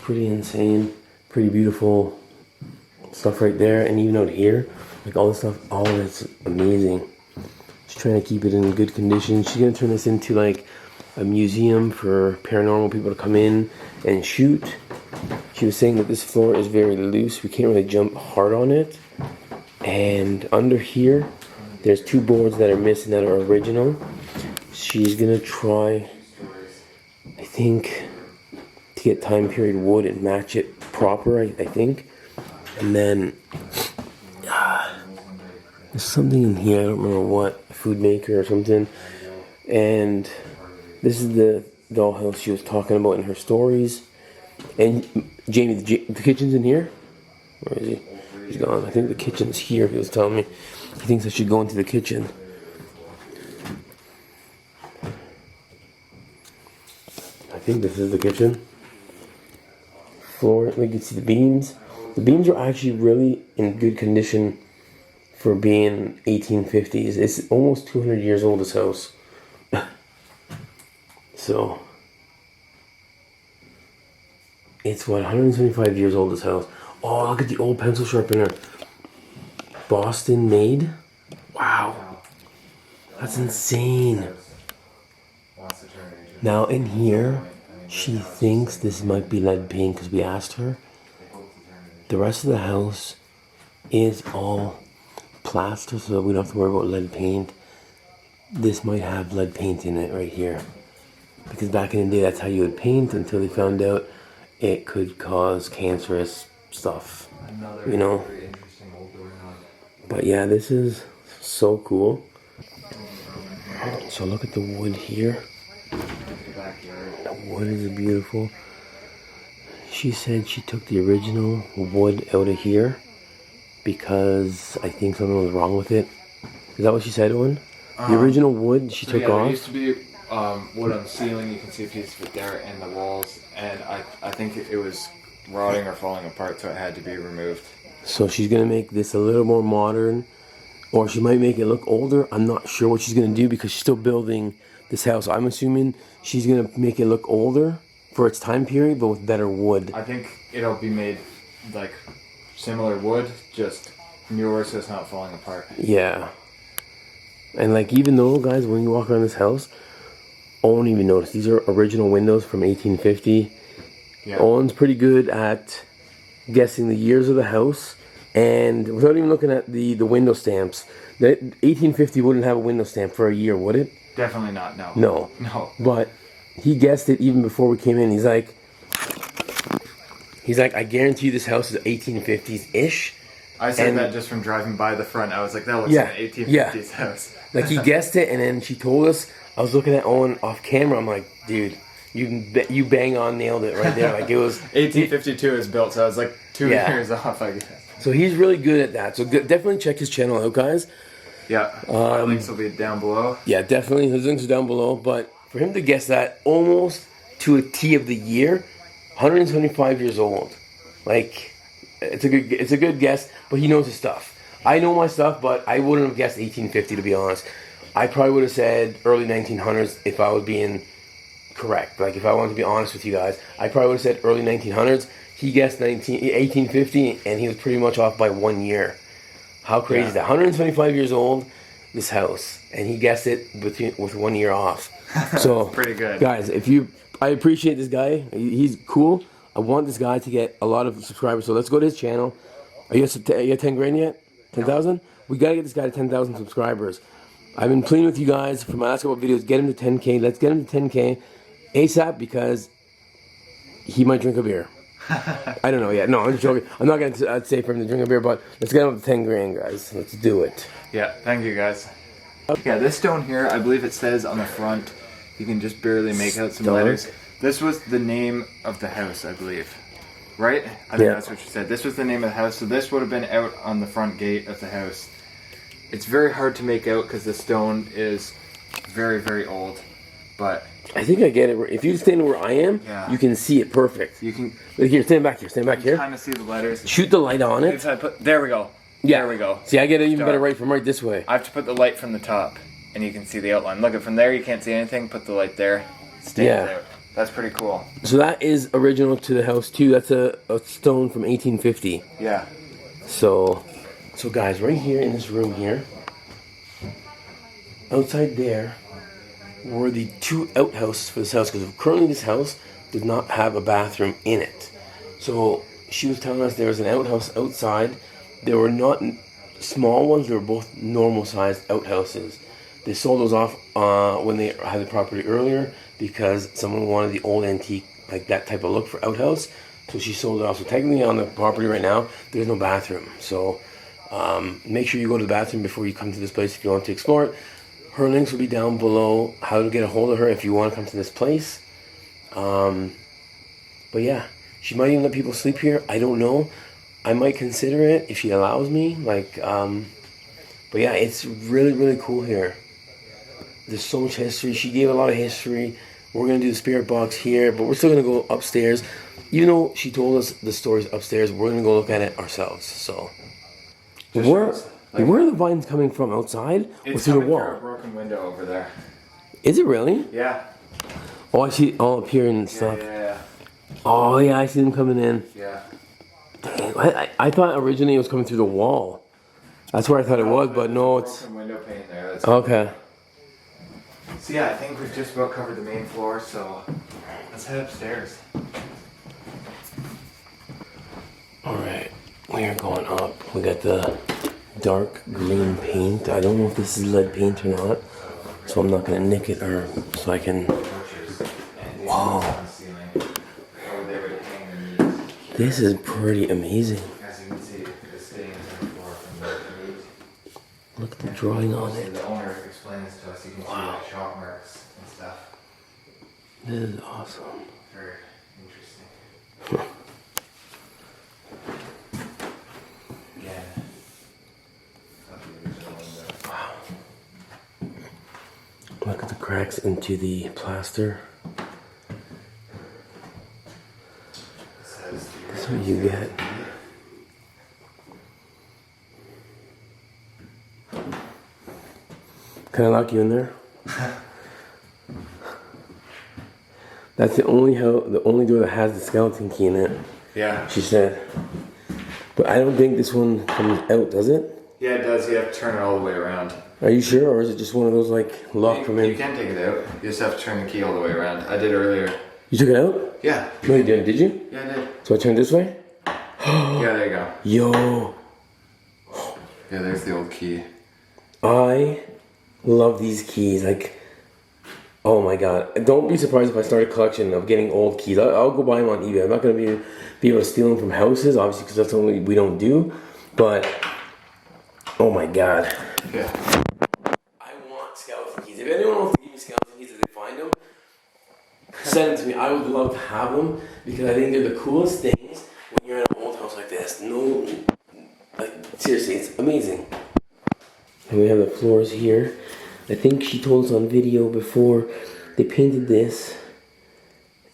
S1: pretty insane, pretty beautiful stuff right there, and even out here, like all this stuff, all of it's amazing. Just trying to keep it in good condition. She's gonna turn this into like a museum for paranormal people to come in and shoot. She was saying that this floor is very loose. We can't really jump hard on it. And under here, there's two boards that are missing that are original. She's gonna try, I think, to get time period wood and match it proper, I think. And then, there's something in here, I don't remember what, a food maker or something. And this is the dollhouse she was talking about in her stories. And Jamie, the kitchen's in here? Where is he? He's gone. I think the kitchen's here, he was telling me. He thinks I should go into the kitchen. I think this is the kitchen. Floor, we can see the beams. The beams are actually really in good condition for being 1850s. It's almost 200 years old, this house. So, it's what, 175 years old, this house. Oh, look at the old pencil sharpener. Boston made? Wow. That's insane. Now in here, she thinks this might be lead paint because we asked her. The rest of the house is all plaster, so we don't have to worry about lead paint. This might have lead paint in it right here. Because back in the day, that's how you would paint until they found out it could cause cancerous stuff, you know. But yeah, this is so cool. So look at the wood here. The wood is beautiful. She said she took the original wood out of here because I think something was wrong with it. Is that what she said, Owen? The original wood she took off?
S5: There used to be wood on the ceiling. You can see a piece of it there, and the walls. And I think it was rotting or falling apart, so it had to be removed.
S1: So she's gonna make this a little more modern. or she might make it look older. I'm not sure what she's gonna do because she's still building this house. I'm assuming she's gonna make it look older for its time period, but with better wood.
S5: I think it'll be made like similar wood, just newer, so it's not falling apart.
S1: Yeah. And like, even though, guys, when you walk around this house, Owen even noticed these are original windows from 1850.
S5: Yeah.
S1: Owen's pretty good at guessing the years of the house, and without even looking at the window stamps, that 1850 wouldn't have a window stamp for a year, would it?
S5: Definitely not. No.
S1: No.
S5: No.
S1: But he guessed it even before we came in. He's like, I guarantee you this house is 1850s-ish.
S5: I said
S1: And-
S5: that just from driving by the front. I was like, that looks
S1: Yeah,
S5: like an 1850s house.
S1: Like, he guessed it, and then she told us. I was looking at Owen off camera. I'm like, dude, you bang on nailed it right there. Like, it was
S5: 1852 is built, so I was like 2
S1: Yeah.
S5: years off, I guess.
S1: So he's really good at that. So definitely check his channel out, guys.
S5: Yeah. Our links will be down below.
S1: Yeah, definitely. His links are down below. But for him to guess that almost to a T of the year, 125 years old. Like, it's a good guess, but he knows his stuff. I know my stuff, but I wouldn't have guessed 1850, to be honest. I probably would have said early 1900s if I was being correct. Like, if I wanted to be honest with you guys, I probably would have said early 1900s. He guessed 1850, and he was pretty much off by 1 year. How crazy is that? 125 years old, this house, and he guessed it with 1 year off. So
S5: Pretty good.
S1: guys. I appreciate this guy. He's cool. I want this guy to get a lot of subscribers. So let's go to his channel. Are you at 10 grand yet? 10,000? We gotta get this guy to 10,000 subscribers. I've been pleading with you guys for my last couple of videos. Get him to 10K. Let's get him to 10K ASAP because he might drink a beer. I don't know yet. No, I'm just joking. I'm not gonna say for him to drink a beer, but let's get him to 10 grand, guys. Let's do it.
S5: Yeah, thank you guys. Yeah, this stone here, I believe it says on the front, you can just barely make out some
S1: Stone?
S5: letters. This was the name of the house, I believe. Right? I think
S1: Yeah.
S5: that's what you said. This was the name of the house, so this would have been out on the front gate of the house. It's very hard to make out because the stone is very, very old. But
S1: I think I get it. If you stand where I am,
S5: Yeah.
S1: you can see it perfect.
S5: you can
S1: Like, here, stand back here. Stand back here.
S5: kind of see the letters.
S1: Shoot the light on it.
S5: If I put, there we go.
S1: Yeah.
S5: There we go.
S1: See, I get it even
S5: Dark.
S1: better right from right this way.
S5: I have to put the light from the top, and you can see the outline. Look, from there you can't see anything. Put the light there. It stands
S1: Yeah.
S5: out. That's pretty cool.
S1: So that is original to the house too. That's a stone from 1850.
S5: Yeah.
S1: So guys, right here in this room here, outside there, were the two outhouses for this house. Because currently this house does not have a bathroom in it. So she was telling us there was an outhouse outside. They were not small ones. They were both normal sized outhouses. They sold those off when they had the property earlier because someone wanted the old antique, like that type of look for outhouse. So she sold it off. So technically on the property right now, there's no bathroom. So make sure you go to the bathroom before you come to this place if you want to explore it. Her links will be down below, how to get a hold of her if you want to come to this place. But yeah, she might even let people sleep here. I don't know. I might consider it if she allows me. But yeah, it's really, really cool here. There's so much history. She gave a lot of history. We're going to do the spirit box here, but we're still going to go upstairs. Even though she told us the stories upstairs, we're going to go look at it ourselves. So, where are the vines coming from? Outside or
S5: It's
S1: through the
S5: coming through a
S1: wall?
S5: broken window over there.
S1: Is it really?
S5: Yeah.
S1: Oh, I see all up here and stuff.
S5: Yeah.
S1: Oh, yeah, I see them coming in.
S5: Yeah.
S1: Dang, I thought originally it was coming through the wall. That's where I thought it was, but no, it's...
S5: Broken window pane there. That's
S1: Okay.
S5: So yeah, I think we've just about covered the main floor, so let's head upstairs.
S1: Alright, we are going up. We got the dark green paint. I don't know if this is lead paint or not, so I'm not going to nick it or so I can... Wow. This is pretty amazing.
S5: As you can see, the stains on the floor from the meat.
S1: Look at the drawing on it.
S5: The owner explained this to us. You can see like shot marks and stuff.
S1: This is awesome.
S5: Very interesting. Again, not the original window.
S1: Wow. Look at the cracks into the plaster. That's what you get. Can I lock you in there? That's the only door that has the skeleton key in it.
S5: Yeah.
S1: She said. But I don't think this one comes out, does it?
S5: Yeah, it does. You have to turn it all the way around.
S1: Are you sure, or is it just one of those like lock from in?
S5: You can take it out. You just have to turn the key all the way around. I did earlier.
S1: You took it out?
S5: Yeah.
S1: No, you didn't. Did you?
S5: Yeah, I did.
S1: So I turn this way?
S5: Yeah, there you go.
S1: Yo,
S5: Yeah, there's the old key.
S1: I love these keys. Like, oh my god! Don't be surprised if I start a collection of getting old keys. I'll go buy them on eBay. I'm not gonna be able to steal them from houses, obviously, because that's something we don't do. But oh my god,
S5: Yeah.
S1: I want skeleton keys. If anyone wants to give me skeleton keys, if they find them, send them to me. I would love to have them because I think they're the coolest things when you're in an old house like this. No, like seriously, it's amazing. And we have the floors here. I think she told us on video before they painted this,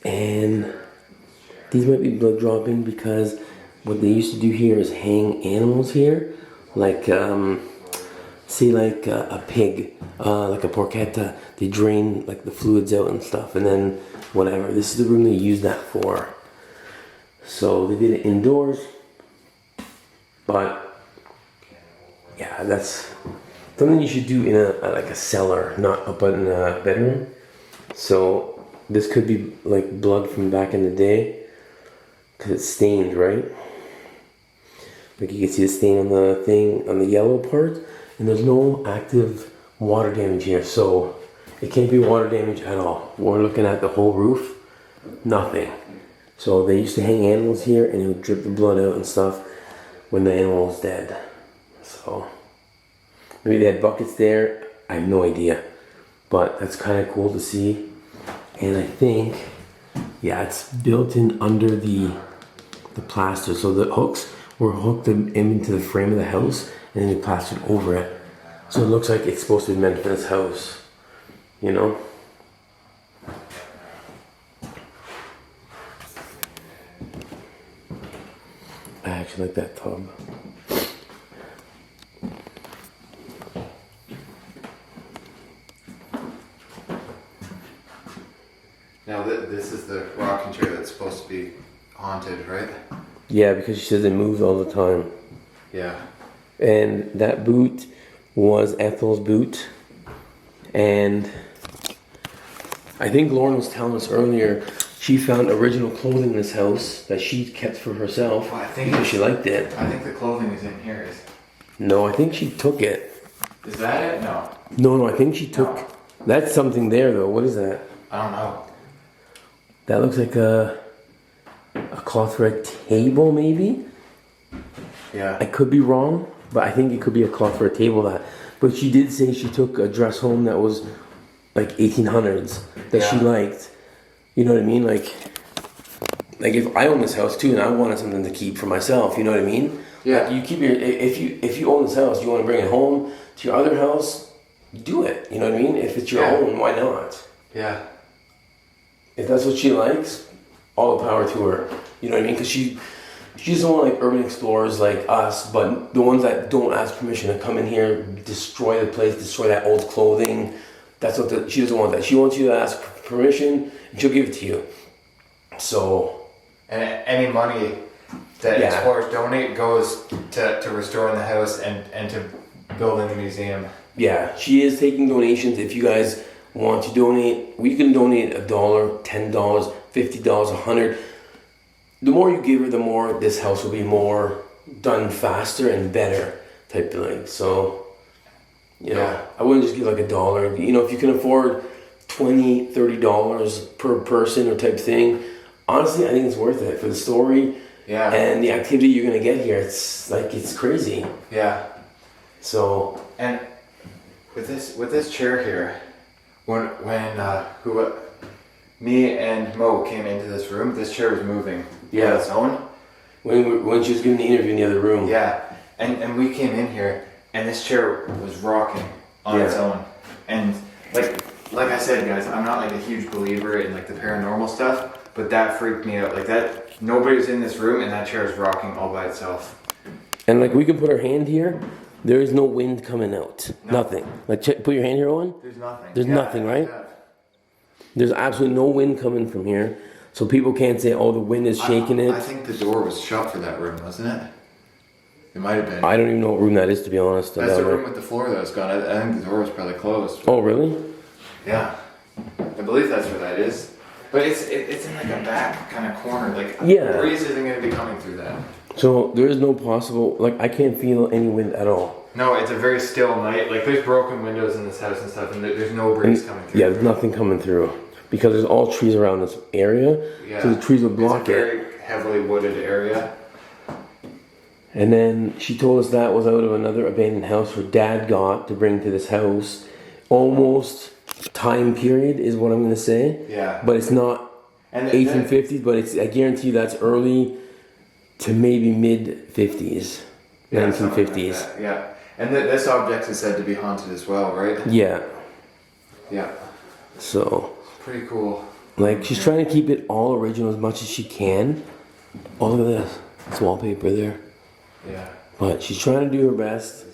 S1: and these might be blood dropping because what they used to do here is hang animals here, like say like a pig, like a porchetta. They drain like the fluids out and stuff, and then whatever. This is the room they use that for. So they did it indoors, but yeah, that's something you should do in like a cellar, not up in a bedroom. So this could be like blood from back in the day, because it's stained, right? Like you can see the stain on the thing, on the yellow part, and there's no active water damage here, so it can't be water damage at all. We're looking at the whole roof, nothing. So they used to hang animals here, and it would drip the blood out and stuff when the animal was dead. So maybe they had buckets there, I have no idea. But that's kind of cool to see. And I think, yeah, it's built in under the plaster. So the hooks were hooked into the frame of the house, and then they plastered over it. So it looks like it's supposed to be meant for this house, you know? I actually like that tub.
S5: Now this is the rocking chair that's supposed to be haunted, right?
S1: Yeah, because she says it moves all the time.
S5: Yeah.
S1: And that boot was Ethel's boot. And I think Lauren was telling us earlier, she found original clothing in this house that she kept for herself.
S5: Well, I think
S1: because she liked it.
S5: I think the clothing is in here.
S1: No, I think she took it.
S5: Is that it? No.
S1: No, I think she took...
S5: No.
S1: That's something there, though. What is that?
S5: I don't know.
S1: That looks like a cloth for a table, maybe?
S5: Yeah.
S1: I could be wrong, but I think it could be a cloth for a table. But she did say she took a dress home that was like 1800s that she liked. You know what I mean? Like if I own this house too, and I wanted something to keep for myself, you know what I mean?
S5: Yeah.
S1: Like you keep if you own this house, you want to bring it home to your other house, do it. You know what I mean? If it's your own, why not?
S5: Yeah.
S1: If that's what she likes, all the power to her. You know what I mean? Because she doesn't want like urban explorers like us, but the ones that don't ask permission to come in here, destroy the place, destroy that old clothing. That's what she doesn't want that. She wants you to ask permission, and she'll give it to you. So,
S5: And any money that explorers donate goes to restoring the house and to building the museum.
S1: yeah, she is taking donations. If you guys want to donate, we can donate $1, $10, $50, $100. The more you give her, the more this house will be more done faster and better type thing. So, you know, I wouldn't just give like $1. You know, if you can afford $20, $30 per person or type thing, honestly, I think it's worth it for the story and the activity you're gonna get here. It's like it's crazy.
S5: Yeah.
S1: So,
S5: And with this chair here, when me and Mo came into this room, this chair was moving on its own.
S1: When she was giving the interview in the other room.
S5: Yeah. And we came in here and this chair was rocking on its own. And like I said, guys, I'm not like a huge believer in like the paranormal stuff, but that freaked me out. Like that, nobody was in this room and that chair is rocking all by itself.
S1: And like we can put our hand here There is no wind coming out.
S5: No.
S1: Nothing. Like, put your hand here on.
S5: There's nothing.
S1: There's nothing, right?
S5: Yeah.
S1: There's absolutely no wind coming from here. So people can't say, oh, the wind is shaking
S5: I
S1: it.
S5: think the door was shut for that room, wasn't it? It might have been.
S1: I don't even know what room that is, to be honest.
S5: That's the room with the floor that was gone. I think the door was probably closed.
S1: Oh, really?
S5: Yeah. I believe that's where that is. But it's in like a back kind of corner. Like,
S1: Yeah.
S5: the breeze isn't going to be coming through that.
S1: So there is no possible, like, I can't feel any wind at all.
S5: No, it's a very still night. Like, there's broken windows in this house and stuff, and there's no breeze coming through.
S1: Yeah, there's nothing coming through. Because there's all trees around this area.
S5: Yeah.
S1: So the trees would block
S5: It's a
S1: it.
S5: very heavily wooded area.
S1: And then she told us that was out of another abandoned house her dad got to bring to this house. Almost time period is what I'm going to say.
S5: Yeah.
S1: But it's not
S5: And
S1: 1850s, but it's, I guarantee you that's early to maybe mid 50s,
S5: Yeah, something
S1: 1950s.
S5: like that, yeah. And this object is said to be haunted as well, right?
S1: Yeah.
S5: Yeah.
S1: So,
S5: Pretty cool.
S1: like, she's trying to keep it all original as much as she can. Oh, look at this. It's wallpaper there.
S5: Yeah.
S1: But she's trying to do her best.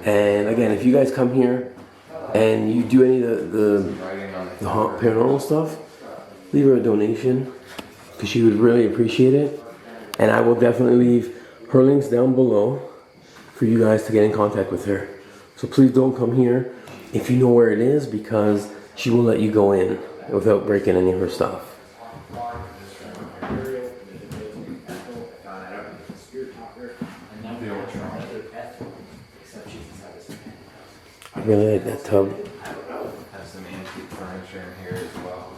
S1: And again, if you guys come here and you do any of the
S5: Writing on
S1: the paranormal stuff, leave her a donation because she would really appreciate it. And I will definitely leave her links down below for you guys to get in contact with her. So please don't come here if you know where it is, because she will let you go in without breaking any of her stuff. I really like that tub.
S5: Has some antique furniture in here as well.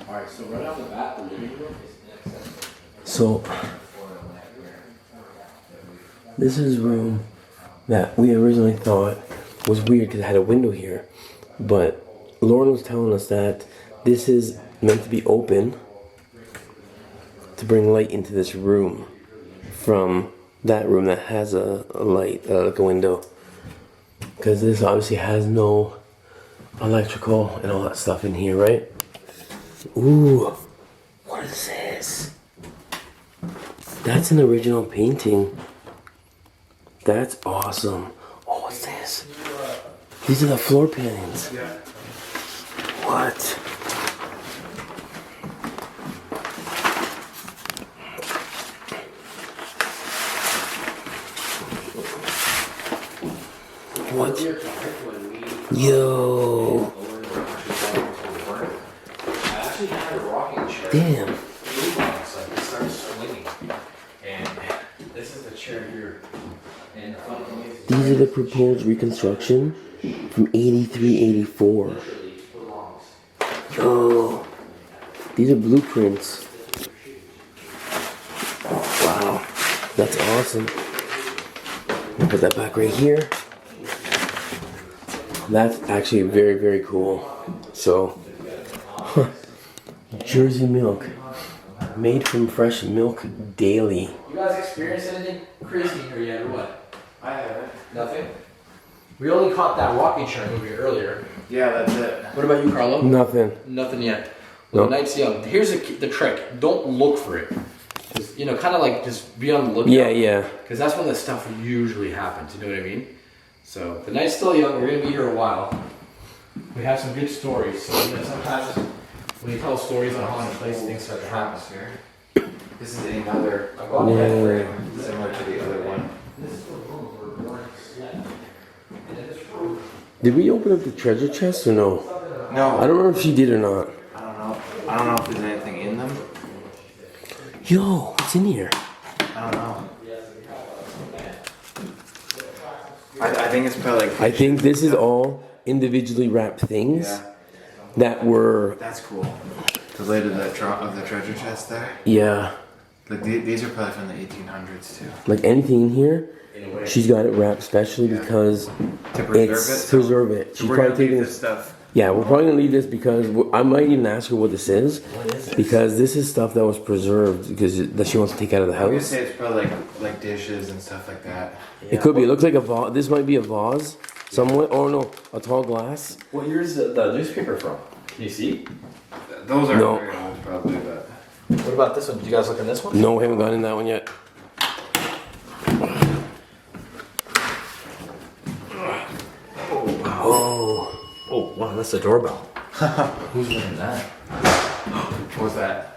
S3: Alright, so right off the bat, the living room is inaccessible.
S1: So this is a room that we originally thought was weird because it had a window here, but Lauren was telling us that this is meant to be open to bring light into this room from that room that has a light, like a window, because this obviously has no electrical and all that stuff in here, right? Ooh, what is this? That's an original painting. That's awesome. Oh, what's this? These are the floor pans. What? What? Yo.
S3: I actually had a rocking chair.
S1: Damn.
S3: Move on, so it started swinging. And this is the chair here. And the funny thing is,
S1: These are the proposed reconstruction from 83-84. Yo. These are blueprints. Wow. That's awesome. I'll put that back right here. That's actually very, very cool. So, Jersey milk. Made from fresh milk daily.
S3: you guys experienced anything crazy here yet, or what?
S5: I haven't.
S3: Nothing? We only caught that rocking chair movie earlier.
S5: Yeah, that's it.
S3: What about you, Carlo?
S1: Nothing.
S3: Nothing yet. Well,
S1: Nope.
S3: the night's young. Here's the trick. Don't look for it. Just, kind of like just be on the lookout.
S1: Yeah.
S3: Because that's when the stuff usually happens. You know what I mean? So the night's still young. We're gonna be here a while. We have some good stories. So sometimes when you tell stories on haunted places, things start to happen.
S5: Here. This is another
S1: Whoa.
S5: head frame, similar to the other one.
S1: Did we open up the treasure chest or no?
S5: No,
S1: I don't remember if she did or not.
S5: I don't know. I don't know if there's anything in them.
S1: Yo, what's in here?
S5: I don't know. I think it's probably like.
S1: I think this is all individually wrapped things
S5: Yeah,
S1: that were,
S5: that's cool. The lid of the treasure chest there.
S1: yeah,
S5: Like these are probably from the 1800s too.
S1: like anything in here, she's got it wrapped specially because
S5: To preserve
S1: it's
S5: it.
S1: preserve it. She's
S5: We're
S1: probably
S5: gonna leave
S1: taking
S5: this stuff.
S1: Yeah, we're probably gonna leave this because I might even ask her what this is. Because this is stuff that was preserved because that she wants to take out of the
S5: I was gonna
S1: house.
S5: say it's probably like dishes and stuff like that.
S1: It could be. It looks like a vase. This might be a vase somewhat. Or no, a tall glass.
S3: What year is the newspaper from? Can you see?
S5: Those are
S1: No.
S5: very old probably, but
S3: What about this one? Did you guys look in this one?
S1: No, we haven't gotten in that one yet.
S3: that's the doorbell.
S5: Who's doing that? What was that?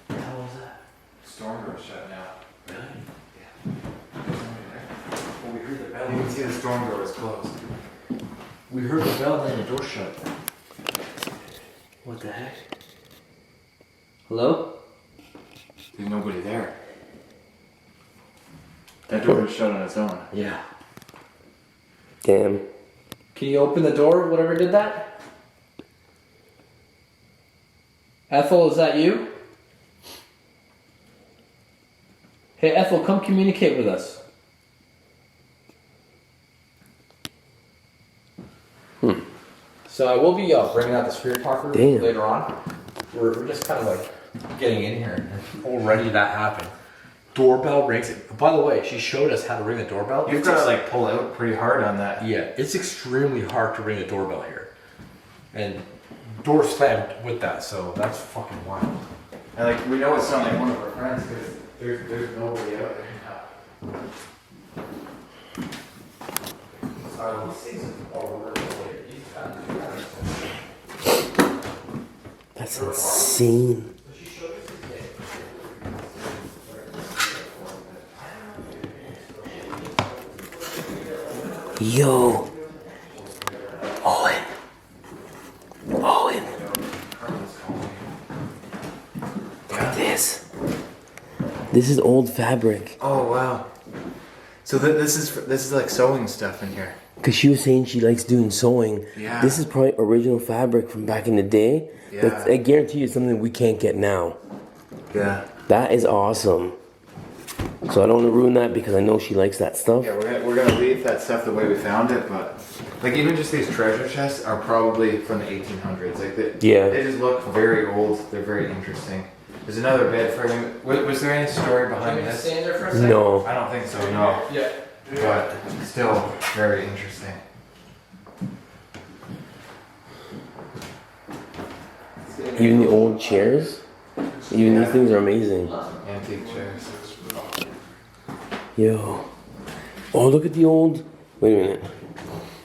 S5: What the hell was that? Storm door shut now. Really? Yeah. Well, we heard the bell. You can see the storm door is closed.
S3: We heard the bell and the door shut. What the heck? Hello?
S5: There's nobody there. That door was shut on its own.
S3: Yeah.
S1: Damn.
S3: Can you open the door, whatever did that? Ethel, is that you? Hey Ethel, come communicate with us. So I will be bringing out the spirit talker
S1: Damn.
S3: later on. We're just kind of like getting in here and already that happened. Doorbell rings. By the way, she showed us how to ring the doorbell.
S5: You've got to like pull out pretty hard on that.
S3: Yeah, it's extremely hard to ring a doorbell here. And door slammed with that, so that's fucking wild.
S5: And like we know it's not like one of our friends because there's nobody out there now.
S1: That's insane. Yo. Owen. Owen. Look at this. This is old fabric.
S5: Oh wow. So this is like sewing stuff in here.
S1: Because she was saying she likes doing sewing.
S5: Yeah.
S1: This is probably original fabric from back in the day.
S5: Yeah.
S1: That's, I guarantee you it's something we can't get now.
S5: Yeah.
S1: That is awesome. So I don't want to ruin that because I know she likes that stuff.
S5: Yeah, we're gonna leave that stuff the way we found it, but like even just these treasure chests are probably from the 1800s. Like they just look very old. They're very interesting. There's another bed frame. Was there any story behind this?
S3: Stand there for a second?
S1: No.
S5: I don't think so. No.
S3: Yeah.
S5: But still very interesting.
S1: Even the old chairs, even these things are amazing.
S5: Antique chairs.
S1: Yo. Oh, look at the old. Wait a minute.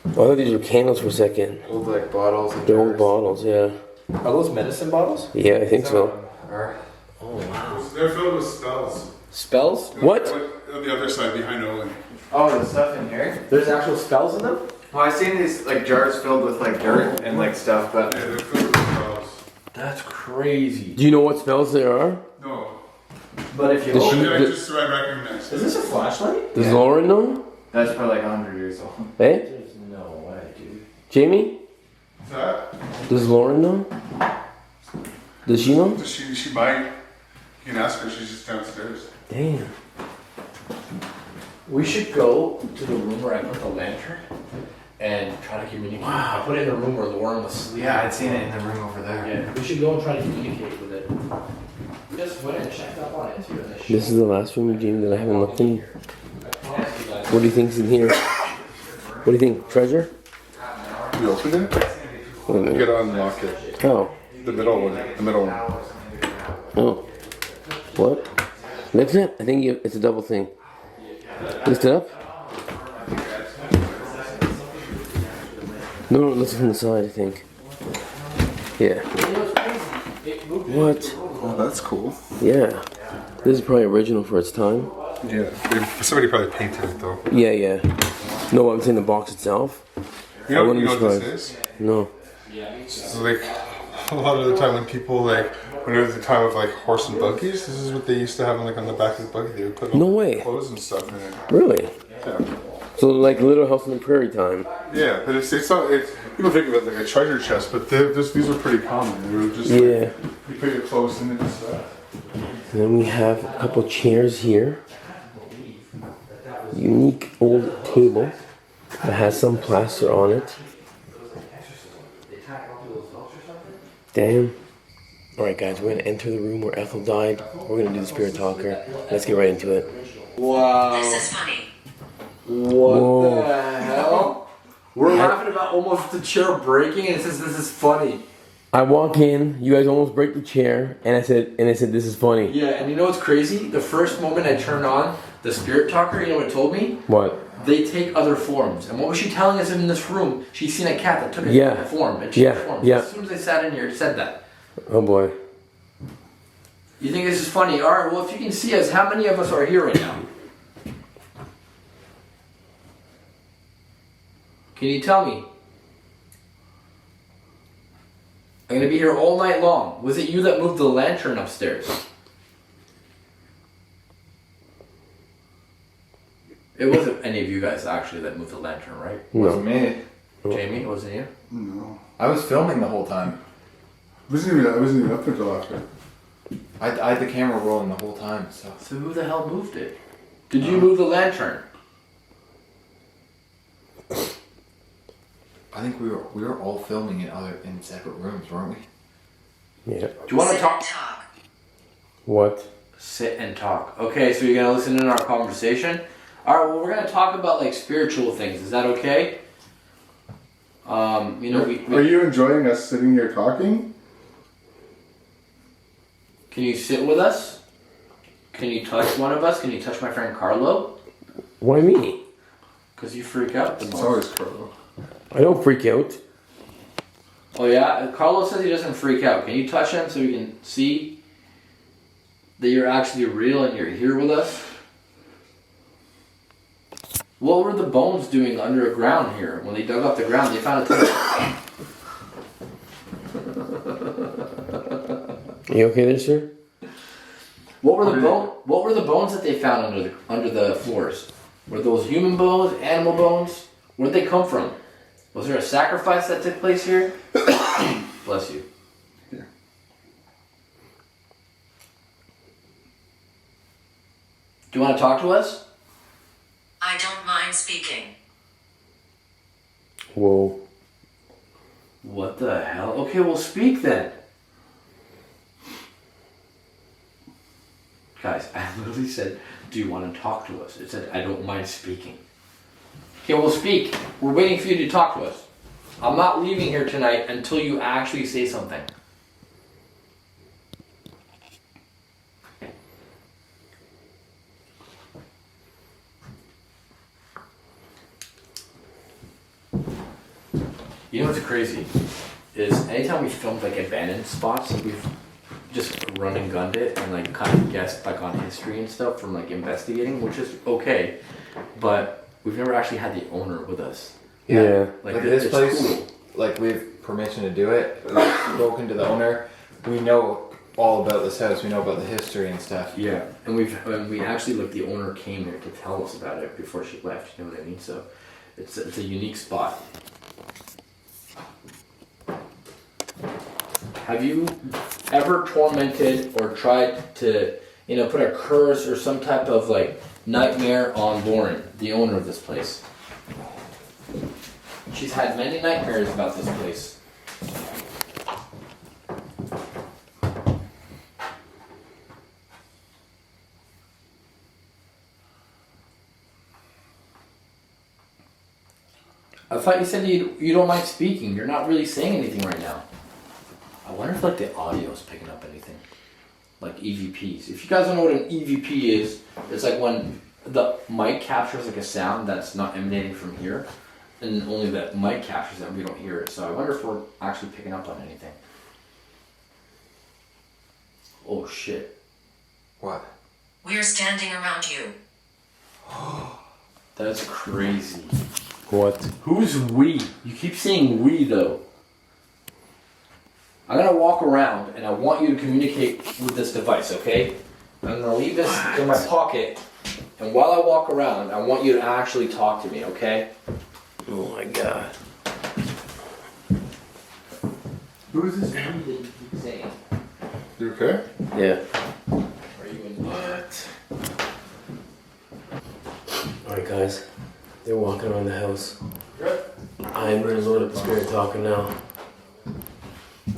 S1: Oh, I thought these were candles for a second.
S5: Old like bottles. And
S1: They're old
S5: jars.
S1: bottles, yeah.
S3: Are those medicine bottles?
S1: Yeah, I think so.
S5: Or-
S3: Oh wow.
S4: They're filled with spells.
S3: Spells?
S1: What?
S4: On the other side behind Owen.
S5: Oh, the stuff in here.
S3: There's actual spells in them?
S5: Well, I've seen these like jars filled with like dirt and like stuff, but
S4: Yeah, they're filled with spells.
S3: That's crazy.
S1: Do you know what spells there are?
S4: No.
S3: But if you
S1: Does
S3: look,
S1: she-
S4: I recognize
S3: is this a flashlight?
S1: Does Lauren know?
S5: that's probably like 100 years old.
S1: Eh?
S3: There's no way, dude.
S1: Jamie?
S4: What's that?
S1: Does Lauren know? Does she know?
S4: She might. You can ask her, she's just downstairs.
S1: Damn.
S3: We should go to the room where I put the lantern and try to communicate. I put it in the room where Lauren was sleeping.
S5: Yeah, I'd seen it in the room over there.
S3: Yeah, we should go and try to communicate with it. We just went and checked up on it too. And
S1: This is the last room, Jamie, that I haven't looked in.
S3: I promise you guys.
S1: What do you think's in here? What do you think? Treasure?
S4: You open it?
S1: Wait a
S4: You
S1: minute.
S4: gotta unlock it.
S1: Oh.
S4: The middle one. The middle one.
S1: Oh. What? Lift it? I think it's a double thing. Lift it up? No, lift it from the side, I think. Yeah. What?
S4: Oh, that's cool.
S1: Yeah. This is probably original for its time.
S4: Yeah. Somebody probably painted it though.
S1: Yeah, yeah. No, I'm saying the box itself.
S4: You know,
S1: I wouldn't
S4: you know
S1: be
S4: what
S1: surprised.
S4: this is?
S1: No.
S4: It's like a lot of the time when people like when it was the time of like horse and buggies, this is what they used to have like on the back of the buggy. They would put
S1: No
S4: all
S1: way.
S4: clothes and stuff in it.
S1: Really?
S4: Yeah.
S1: So like Little House on the Prairie time.
S4: Yeah, but it's not. People think of it like a treasure chest, but these are pretty common. They were just
S1: Yeah.
S4: like, you put your clothes in it and stuff.
S1: And then we have a couple chairs here. Unique old table that has some plaster on it. Damn. Alright guys, we're gonna enter the room where Ethel died. We're gonna do the spirit talker. Let's get right into it.
S3: Wow.
S6: This is funny.
S3: What
S1: Whoa.
S3: the hell? We're laughing about almost the chair breaking and it says this is funny.
S1: I walk in, you guys almost break the chair, and I said this is funny.
S3: Yeah, and you know what's crazy? The first moment I turned on The spirit talker, you know what it told me?
S1: What?
S3: They take other forms. And what was she telling us in this room? She's seen a cat that took a
S1: Yeah.
S3: form and changed forms.
S1: Yeah.
S3: As soon as they sat in here, it said that.
S1: Oh boy.
S3: You think this is funny? Alright, well if you can see us, how many of us are here right now? Can you tell me? I'm gonna be here all night long. Was it you that moved the lantern upstairs? It wasn't any of you guys actually that moved the lantern, right?
S5: Wasn't me.
S3: Jamie, wasn't you?
S4: No.
S5: I was filming the whole time.
S4: I wasn't even up there till after.
S5: I had the camera rolling the whole time. So
S3: So who the hell moved it? Did you move the lantern?
S5: I think we were all filming in separate rooms, weren't we?
S1: Yeah.
S3: Do you want to talk?
S1: What?
S3: Sit and talk. Okay, so you're gonna listen in on our conversation. All right. Well, we're gonna talk about like spiritual things. Is that okay? You know,
S4: Are you enjoying us sitting here talking?
S3: Can you sit with us? Can you touch one of us? Can you touch my friend Carlo?
S1: Why me?
S3: Because you freak out the
S4: It's
S3: most.
S4: always Carlo.
S1: I don't freak out.
S3: Oh yeah? Carlo says he doesn't freak out. Can you touch him so we can see that you're actually real and you're here with us? What were the bones doing underground here? When they dug up the ground, they found a ton
S1: You okay there, sir?
S3: What were the bones that they found under the floors? Were those human bones, animal bones? Where'd they come from? Was there a sacrifice that took place here? Bless you.
S4: Yeah.
S3: Do you want to talk to us?
S6: I don't mind speaking.
S1: Whoa.
S3: What the hell? Okay, well speak then. Guys, I literally said, do you want to talk to us? It said, I don't mind speaking. Okay, well speak. We're waiting for you to talk to us. I'm not leaving here tonight until you actually say something. You know what's crazy? Is anytime we filmed like abandoned spots, we've just run and gunned it and like kind of guessed like on history and stuff from like investigating, which is okay, but we've never actually had the owner with us.
S1: Yeah.
S5: Like this
S3: it's
S5: place,
S3: cool.
S5: like we have permission to do it. We've spoken to the owner. We know all about this house. We know about the history and stuff.
S3: Yeah, and we actually like the owner came here to tell us about it before she left. You know what I mean? So it's a unique spot. Have you ever tormented or tried to, put a curse or some type of like nightmare on Lauren, the owner of this place? She's had many nightmares about this place. I thought you said you don't mind speaking. You're not really saying anything right now. I wonder if like the audio is picking up anything. Like EVPs. If you guys don't know what an EVP is, it's like when the mic captures like a sound that's not emanating from here, and only the mic captures it and we don't hear it. So I wonder if we're actually picking up on anything. Oh shit.
S5: What?
S6: We're standing around you.
S3: That's crazy.
S1: What?
S3: Who's we? You keep saying we though. I'm gonna walk around and I want you to communicate with this device, okay? I'm gonna leave this in my pocket, and while I walk around, I want you to actually talk to me, okay?
S1: Oh my god.
S3: Who is this we that you keep saying?
S4: You okay?
S1: Yeah.
S3: Are you in what?
S1: Alright guys. They're walking around the house.
S3: Good.
S1: I'm gonna load up the spirit talker now.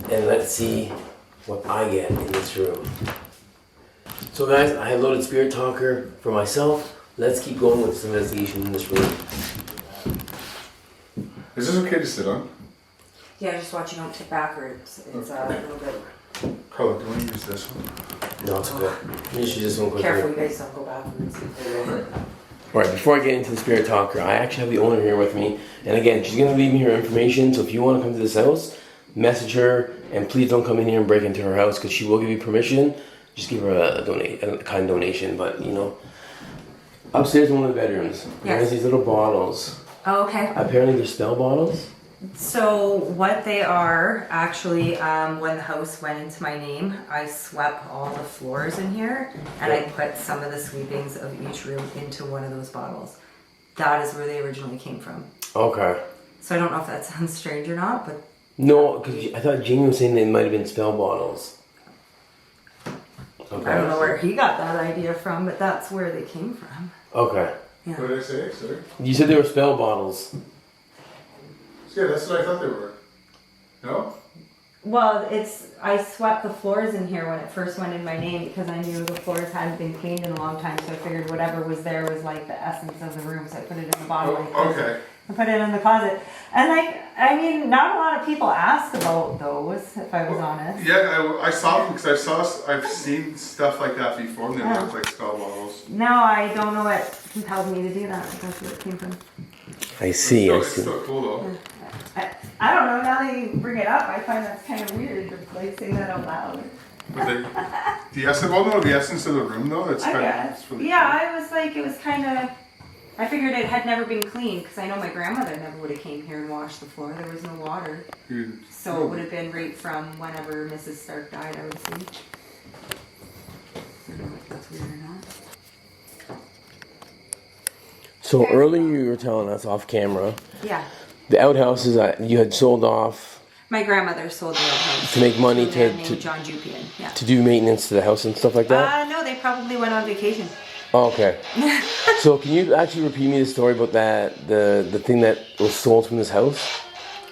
S1: And let's see what I get in this room. So guys, I have loaded spirit talker for myself. Let's keep going with this investigation in this room.
S4: Is this okay to sit on?
S2: Yeah, just watch you don't tip backwards. It's a little bit.
S4: Carla, do you want to use this one?
S1: No, it's okay. You should just one quick.
S2: Careful, you guys don't go back and see if they're over.
S1: Alright, before I get into the spirit talker, I actually have the owner here with me. And again, she's going to leave me her information. So if you want to come to this house, message her. And please don't come in here and break into her house because she will give you permission. Just give her a kind donation. But, you know, upstairs in one of the bedrooms, there's these little bottles.
S2: Oh, okay.
S1: Apparently they're spell bottles.
S2: So what they are, actually, when the house went into my name, I swept all the floors in here and I put some of the sweepings of each room into one of those bottles. That is where they originally came from.
S1: Okay.
S2: So I don't know if that sounds strange or not, but...
S1: No, because I thought Jamie was saying they might have been spell bottles. Okay.
S2: I don't know where he got that idea from, but that's where they came from.
S1: Okay.
S2: Yeah.
S4: What did I say? Sorry?
S1: You said they were spell bottles.
S4: Yeah, that's what I thought they were. No?
S2: Well, I swept the floors in here when it first went in my name because I knew the floors hadn't been cleaned in a long time, so I figured whatever was there was like the essence of the room, so I put it in the bottle.
S4: Okay.
S2: I put it in the closet. And like, I mean, not a lot of people ask about those, if I was honest.
S4: Yeah, I saw them because I've seen stuff like that before and they look like spell bottles.
S2: Now I don't know what compelled me to do that, but that's where it came from.
S1: I see, I
S4: It's
S1: see.
S4: still cool though.
S2: I don't know, now that you bring it up, I find that's kind of weird, like saying that out loud.
S4: But the essence of the room though, it's
S2: I
S4: kind
S2: guess.
S4: of really
S2: Yeah, I was like, it was kind of, I figured it had never been cleaned because I know my grandmother never would have came here and washed the floor. There was no water.
S4: cool.
S2: So it would have been right from whenever Mrs. Stark died, I would think. I don't know if that's weird or not.
S1: So earlier you were telling us off camera,
S2: Yeah.
S1: the outhouses that you had sold off
S2: My grandmother sold the old house.
S1: to make money
S2: to a man
S1: to
S2: named John Jupian. Yeah.
S1: to do maintenance to the house and stuff like that?
S2: No, they probably went on vacation.
S1: Oh, okay. So can you actually repeat me the story about that, the thing that was sold from this house?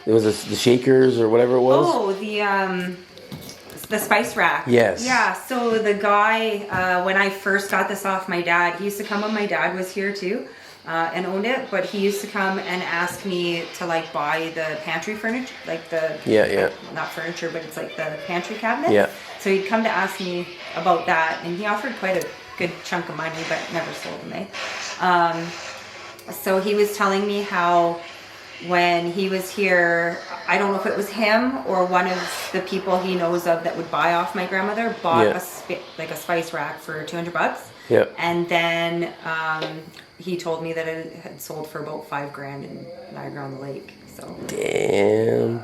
S1: It was the shakers or whatever it was?
S2: Oh, the spice rack.
S1: Yes.
S2: Yeah, so the guy, when I first got this off my dad, he used to come when my dad was here too. And owned it, but he used to come and ask me to like buy the pantry furniture, like the not furniture, but it's like the pantry cabinet.
S1: Yeah.
S2: So he'd come to ask me about that, and he offered quite a good chunk of money, but never sold them. So he was telling me how when he was here, I don't know if it was him or one of the people he knows of that would buy off my grandmother bought a spice rack for $200.
S1: Yeah.
S2: And then he told me that it had sold for about $5,000 in Niagara on the Lake. So
S1: Damn.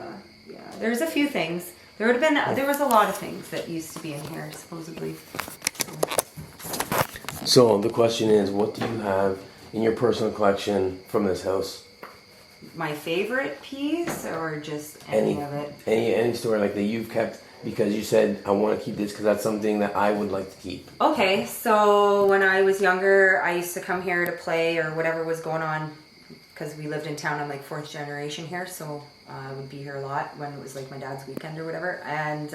S2: yeah, there's a few things. There was a lot of things that used to be in here supposedly.
S1: So the question is, what do you have in your personal collection from this house?
S2: My favorite piece, or just any of it?
S1: Any story like that you've kept because you said, I want to keep this because that's something that I would like to keep.
S2: Okay, so when I was younger, I used to come here to play or whatever was going on because we lived in town. I'm like fourth generation here, so I would be here a lot when it was like my dad's weekend or whatever. And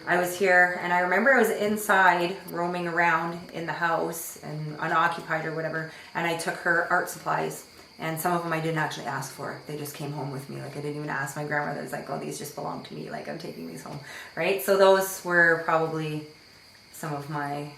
S2: I was here, and I remember I was inside roaming around in the house and unoccupied or whatever, and I took her art supplies. And some of them I didn't actually ask for. They just came home with me. Like I didn't even ask my grandmother. It was like, oh, these just belong to me. Like I'm taking these home, right? So those were probably some of my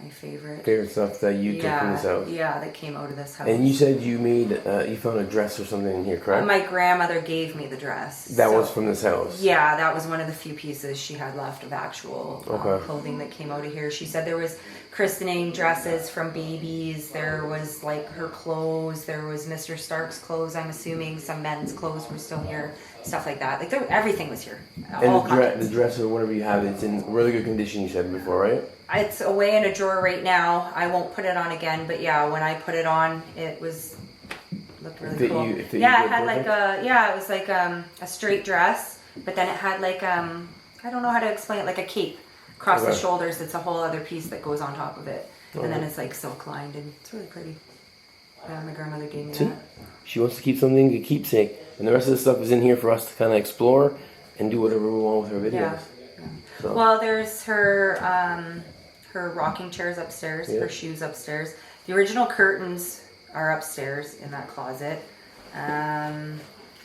S2: favorite
S1: stuff that you took from this house.
S2: Yeah, that came out of this house.
S1: And you said you made, you found a dress or something in here, correct?
S2: My grandmother gave me the dress.
S1: That was from this house?
S2: Yeah, that was one of the few pieces she had left of actual clothing that came out of here. She said there was christening dresses from babies, there was like her clothes, there was Mr. Stark's clothes, I'm assuming some men's clothes were still here, stuff like that. Like everything was here.
S1: And the dress or whatever you have, it's in really good condition, you said before, right?
S2: It's away in a drawer right now. I won't put it on again, but yeah, when I put it on, looked really cool.
S1: It
S2: had like it was like a straight dress, but then it had like I don't know how to explain it, like a cape across the shoulders. It's a whole other piece that goes on top of it, and then it's like silk lined, and it's really pretty. Yeah, my grandmother gave me that.
S1: She wants to keep something to keepsake, and the rest of the stuff is in here for us to kind of explore and do whatever we want with her videos.
S2: Yeah. So. Well, there's her rocking chairs upstairs, her shoes upstairs. The original curtains are upstairs in that closet.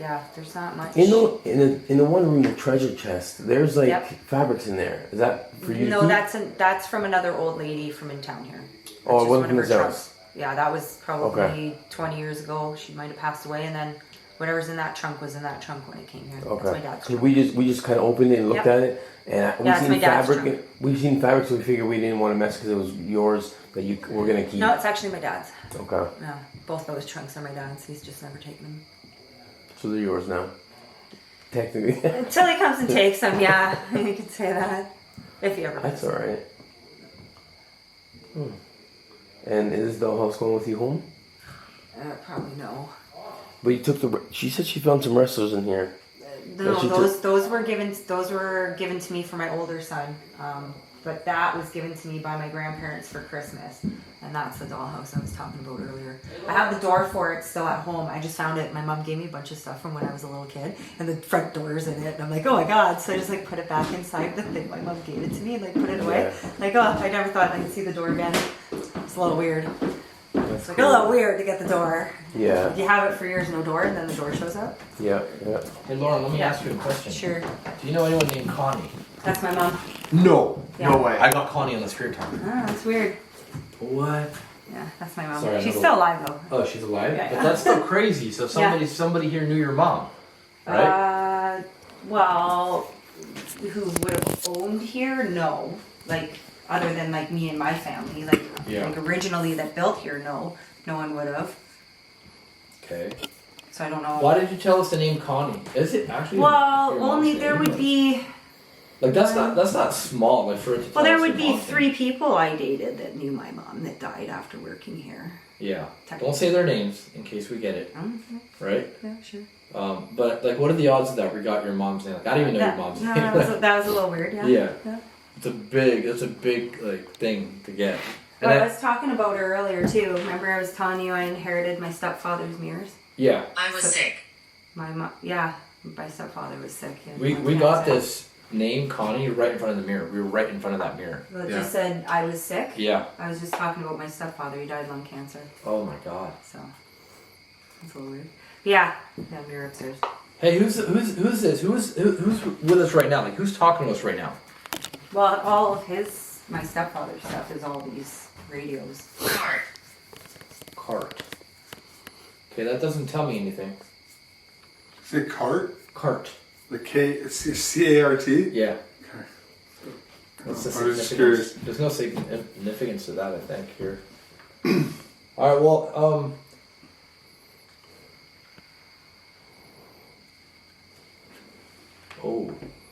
S2: Yeah, there's not much.
S1: In the one room, the treasure chest. There's like
S2: Yep.
S1: fabrics in there. Is that for you? to
S2: No,
S1: keep?
S2: that's from another old lady from in town here.
S1: Oh,
S2: That's
S1: it
S2: just
S1: wasn't
S2: one
S1: from
S2: of
S1: his
S2: her
S1: house.
S2: trunks. Yeah, that was probably
S1: Okay.
S2: 20 years ago. She might have passed away, and then whatever's in that trunk was in that trunk when it came here. That's my
S1: Okay.
S2: dad's
S1: 'Cause
S2: trunk.
S1: we just kind of opened it and looked
S2: Yep.
S1: at it, and we've
S2: Yeah, it's my
S1: seen
S2: dad's
S1: fabric.
S2: trunk.
S1: We've seen fabric, so we figured we didn't want to mess because it was yours that you were gonna keep.
S2: No, it's actually my dad's.
S1: Okay.
S2: Yeah, both those trunks are my dad's. He's just never taken them.
S1: So they're yours now. Technically.
S2: Until he comes and takes them, yeah, you could say that. If he ever does.
S1: That's alright. And is the dollhouse going with you home?
S2: Probably no.
S1: But you took the. She said she found some wrestlers in here.
S2: No,
S1: she
S2: those were given to me for my older son. But that was given to me by my grandparents for Christmas. And that's the dollhouse I was talking about earlier. I have the door for it still at home. I just found it. My mom gave me a bunch of stuff from when I was a little kid. And the front door's in it. And I'm like, oh my God. So I just like put it back inside the thing. My mom gave it to me and like put it away.
S1: Yeah.
S2: Like, oh, I never thought I could see the door again. It's a little weird.
S1: That's
S2: It's like
S1: cool.
S2: a little weird to get the door.
S1: Yeah.
S2: You have it for years, no door, and then the door shows up.
S1: Yeah. Yeah.
S3: Hey Lauren, let me
S2: Yeah.
S3: ask you a question.
S2: Sure.
S3: Do you know anyone named Connie?
S2: That's my mom.
S3: No.
S2: Yeah.
S3: No way. I got Connie on the spirit talk.
S2: Oh, that's weird.
S3: What?
S2: Yeah, that's my mom.
S3: Sorry,
S2: She's
S3: I'm
S2: still alive though.
S3: Oh, she's alive?
S2: Yeah,
S3: But
S2: yeah.
S3: that's still crazy. So somebody here knew your mom, right?
S2: Well, who would have owned here? No. Like, other than like me and my family. Like,
S3: Yeah.
S2: like originally that built here, no. No one would have.
S3: Okay.
S2: So I don't know.
S3: Why did you tell us the name Connie? Is it actually?
S2: Well,
S3: your mom's
S2: only
S3: name?
S2: there would be.
S3: Like that's not small. Like for it to
S2: Well,
S3: tell
S2: there
S3: us
S2: would
S3: your
S2: be
S3: mom's
S2: 3
S3: name.
S2: people I dated that knew my mom that died after working here.
S3: Yeah. Don't say their names in case we get it.
S2: Okay.
S3: Right.
S2: Yeah, sure.
S3: But like, what are the odds that we got your mom's name? Like, I don't even know your mom's
S2: No,
S3: name.
S2: that was a little weird. Yeah.
S3: Yeah. It's a big like thing to get. And
S2: Well, I
S3: then-
S2: was talking about her earlier too. Remember, I was telling you I inherited my stepfather's mirrors.
S3: yeah.
S6: I was sick.
S2: My mom, yeah, my stepfather was sick. He had
S3: We
S2: lung
S3: got
S2: cancer.
S3: this name Connie right in front of the mirror. We were right in front of that mirror.
S2: Well, it
S4: Yeah.
S2: just said I was sick.
S3: Yeah.
S2: I was just talking about my stepfather. He died of lung cancer.
S3: Oh my god.
S2: So that's a little weird. Yeah, that mirror upstairs.
S3: Hey, who's this? Who's with us right now? Like, who's talking to us right now?
S2: Well, all of my stepfather's stuff is all these radios.
S6: Cart.
S3: Cart. Okay, that doesn't tell me anything.
S4: Is it cart?
S3: Cart.
S4: The C-A-R-T?
S3: Yeah. What's the
S4: I was just
S3: significance?
S4: curious.
S3: There's no significance to that, I think, here. All right, well, oh,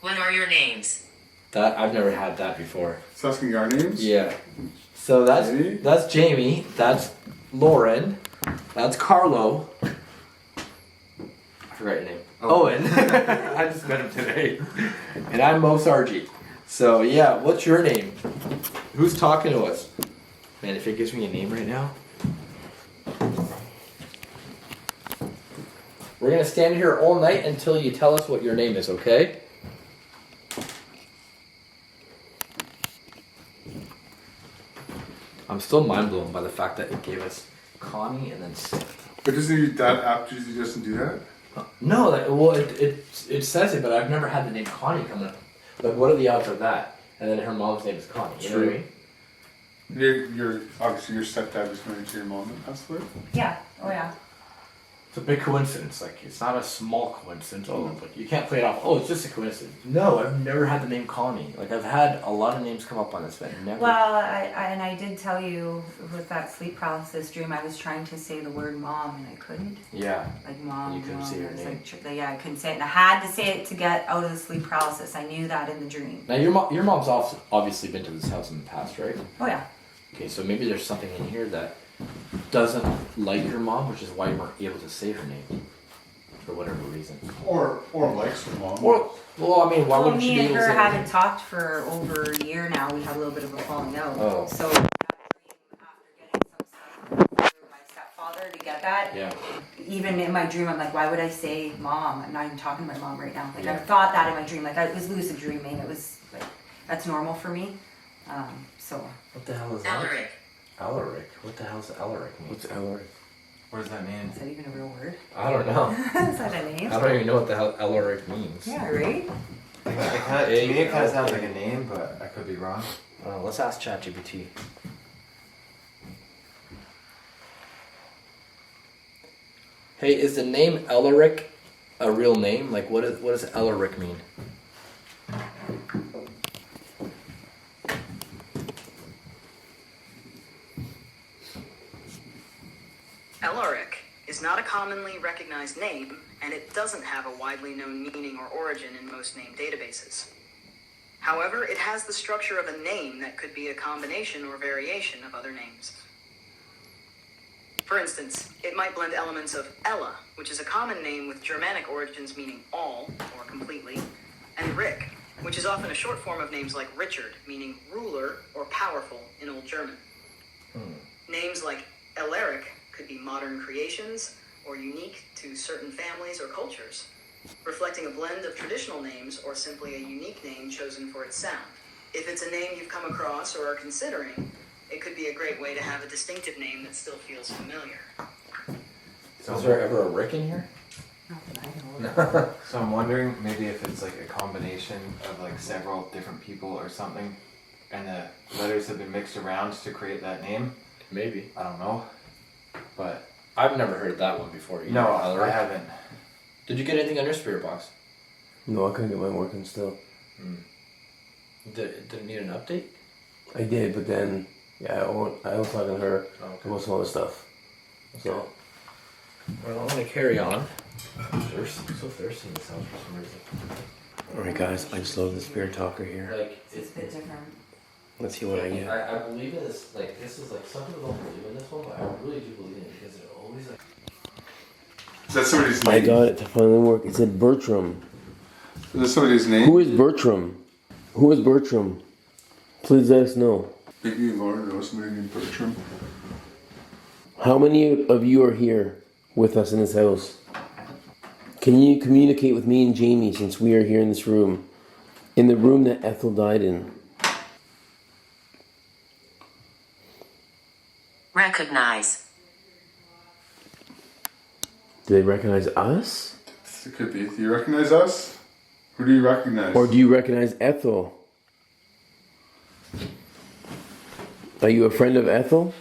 S6: What are your names?
S3: that I've never had that before.
S4: It's asking our names?
S3: Yeah. So
S4: Jamie?
S3: that's Jamie. That's Lauren. That's Carlo. I forgot your name. Owen. I just met him today. And I'm Mo Sargi. So yeah, what's your name? Who's talking to us? Man, if it gives me a name right now. We're gonna stand here all night until you tell us what your name is, okay? I'm still mind blown by the fact that it gave us Connie and then sick.
S4: But doesn't that app usually doesn't do that?
S3: No, like, well, it says it, but I've never had the name Connie come up. Like, what are the odds of that? And then her mom's name is Connie. You know what I mean?
S4: Your obviously your stepdad was married to your mom that passed away.
S2: Yeah. Oh yeah.
S3: It's a big coincidence. Like, it's not a small coincidence. Oh, but you can't play it off. Oh, it's just a coincidence. No, I've never had the name Connie. Like, I've had a lot of names come up on this, but never.
S2: Well, I did tell you with that sleep paralysis dream, I was trying to say the word mom and I couldn't.
S3: Yeah.
S2: Like mom.
S3: You couldn't
S2: mom.
S3: say your
S2: I was
S3: name.
S2: like, yeah, I couldn't say it, and I had to say it to get out of the sleep paralysis. I knew that in the dream.
S3: Now, your mom's obviously been to this house in the past, right?
S2: Oh yeah.
S3: Okay, so maybe there's something in here that doesn't like your mom, which is why you weren't able to say her name. For whatever reason.
S4: Or likes her mom.
S3: Well, I mean, why
S2: Well,
S3: wouldn't she
S2: me
S3: be
S2: and
S3: able to
S2: her
S3: say her
S2: haven't
S3: name?
S2: talked for over a year now. We had a little bit of a falling out.
S3: Oh.
S2: So that dream, after getting some stuff through my stepfather to get that,
S3: Yeah.
S2: even in my dream, I'm like, why would I say mom? I'm not even talking to my mom right now. Like I
S3: Yeah.
S2: thought that in my dream. Like I was lucid dreaming. It was like that's normal for me. So
S3: What the hell is that?
S6: Alaric.
S3: Alaric. What the hell is Alaric mean?
S1: What's Ellery?
S5: What does that mean?
S2: Is that even a real word?
S3: I don't know.
S2: Is that a name?
S3: I don't even know what the hell Eloric means.
S2: Yeah, right?
S5: To me, it kind of sounds like a name, but I could be wrong.
S3: Let's ask ChatGPT. Hey, is the name Eloric a real name? Like, what does Eloric mean?
S7: Eloric is not a commonly recognized name, and it doesn't have a widely known meaning or origin in most name databases. However, it has the structure of a name that could be a combination or variation of other names. For instance, it might blend elements of Ella, which is a common name with Germanic origins meaning all, or completely, and Rick, which is often a short form of names like Richard, meaning ruler or powerful in Old German. Names like Eleric could be modern creations or unique to certain families or cultures, reflecting a blend of traditional names or simply a unique name chosen for its sound. If it's a name you've come across or are considering, it could be a great way to have a distinctive name that still feels familiar.
S5: So,
S3: Is there ever a Rick in here?
S2: Not that I know of.
S5: so I'm wondering maybe if it's like a combination of like several different people or something, and the letters have been mixed around to create that name.
S3: Maybe.
S5: I don't know, but
S3: I've never heard that one before. Either,
S5: no,
S3: Eloric.
S5: I haven't.
S3: Did you get anything on your spirit box?
S1: No, I couldn't get mine working still.
S3: Did it need an update?
S1: I did, but then, yeah, I was talking to her about some other stuff. So,
S3: Well, I'm gonna carry on. I'm so thirsty in this house for some reason.
S1: alright guys, I just love the spirit talker here.
S3: Like,
S2: It's a bit different.
S1: Let's see what I get.
S3: I believe in this. Like, this is like some people don't believe in this one, but I really do believe in it because it always like.
S4: Is that somebody's
S1: I
S4: name?
S1: got it to finally work. It said Bertram.
S4: Is that somebody's name?
S1: Who is Bertram? Who is Bertram? Please let us know.
S4: Maybe Lauren knows somebody named Bertram.
S1: How many of you are here with us in this house? Can you communicate with me and Jamie since we are here in this room? In the room that Ethel died in.
S6: Recognize.
S1: Do they recognize us?
S4: It could be. Do you recognize us? Who do you recognize?
S1: Or do you recognize Ethel? Are you a friend of Ethel?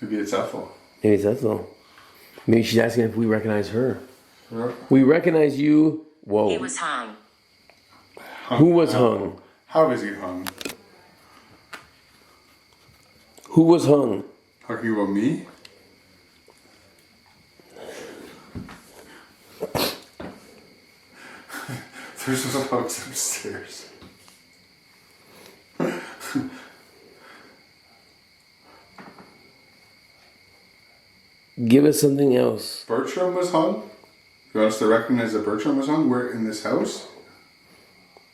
S4: Maybe it's Ethel.
S1: Maybe it's Ethel. Maybe she's asking if we recognize her.
S4: Yeah.
S1: We recognize you. Whoa.
S6: He was hung.
S1: Who was hung?
S4: How is he hung?
S1: Who was hung?
S4: Talking about me? There's a house upstairs.
S1: Give us something else.
S4: Bertram was hung? You want us to recognize that Bertram was hung? We're in this house?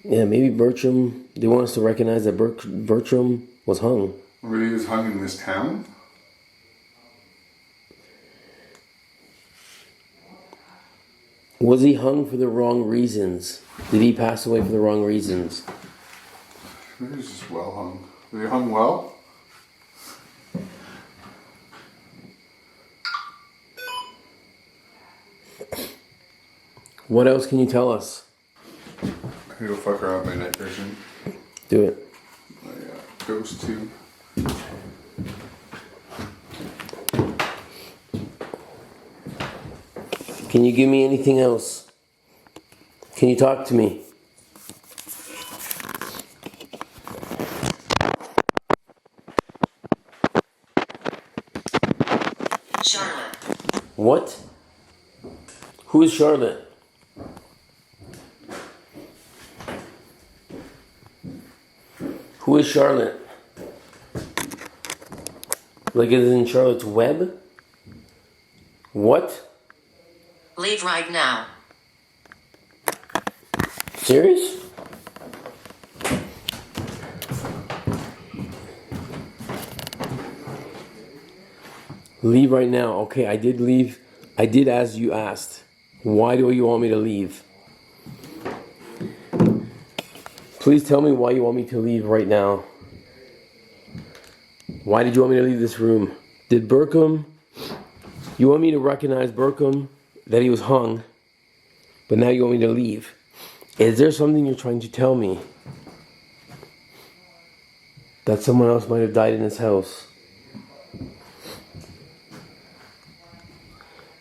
S1: Yeah, maybe Bertram. They want us to recognize that Bertram was hung.
S4: Or maybe he was hung in this town?
S1: Was he hung for the wrong reasons? Did he pass away for the wrong reasons?
S4: Maybe he's just well hung. Was he hung well?
S1: What else can you tell us?
S4: I'm gonna go fuck around with my night vision.
S1: Do it.
S4: My ghost tube.
S1: Can you give me anything else? Can you talk to me?
S6: Charlotte.
S1: What? Who is Charlotte? Who is Charlotte? Like it is in Charlotte's Web? What?
S6: Leave right now.
S1: Serious? Leave right now. Okay, I did leave. I did as you asked. Why do you want me to leave? Please tell me why you want me to leave right now. Why did you want me to leave this room? Did Bertram You want me to recognize Bertram, that he was hung, but now you want me to leave. Is there something you're trying to tell me? That someone else might have died in this house.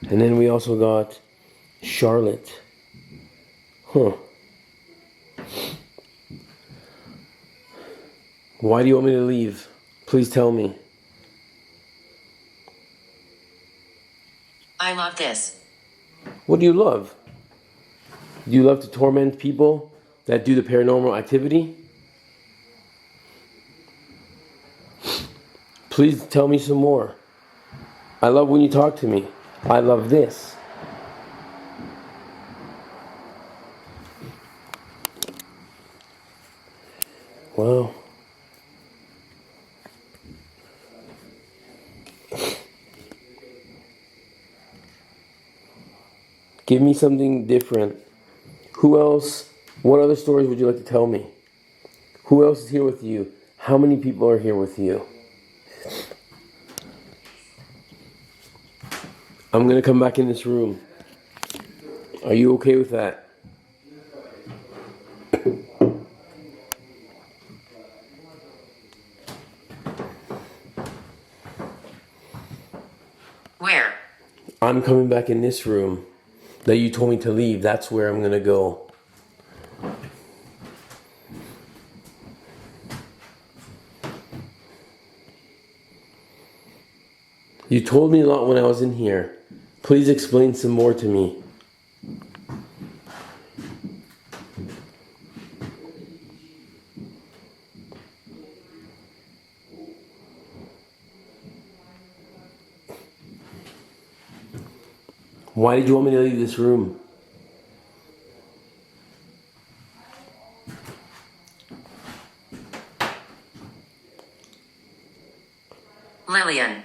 S1: And then we also got Charlotte. Huh. Why do you want me to leave? Please tell me.
S6: I love this.
S1: What do you love? Do you love to torment people that do the paranormal activity? Please tell me some more. I love when you talk to me. I love this. Wow. Give me something different. Who else? What other stories would you like to tell me? Who else is here with you? How many people are here with you? I'm gonna come back in this room. Are you okay with that?
S6: Where?
S1: I'm coming back in this room that you told me to leave. That's where I'm gonna go. You told me a lot when I was in here. Please explain some more to me. Why did you want me to leave this room?
S6: Lillian.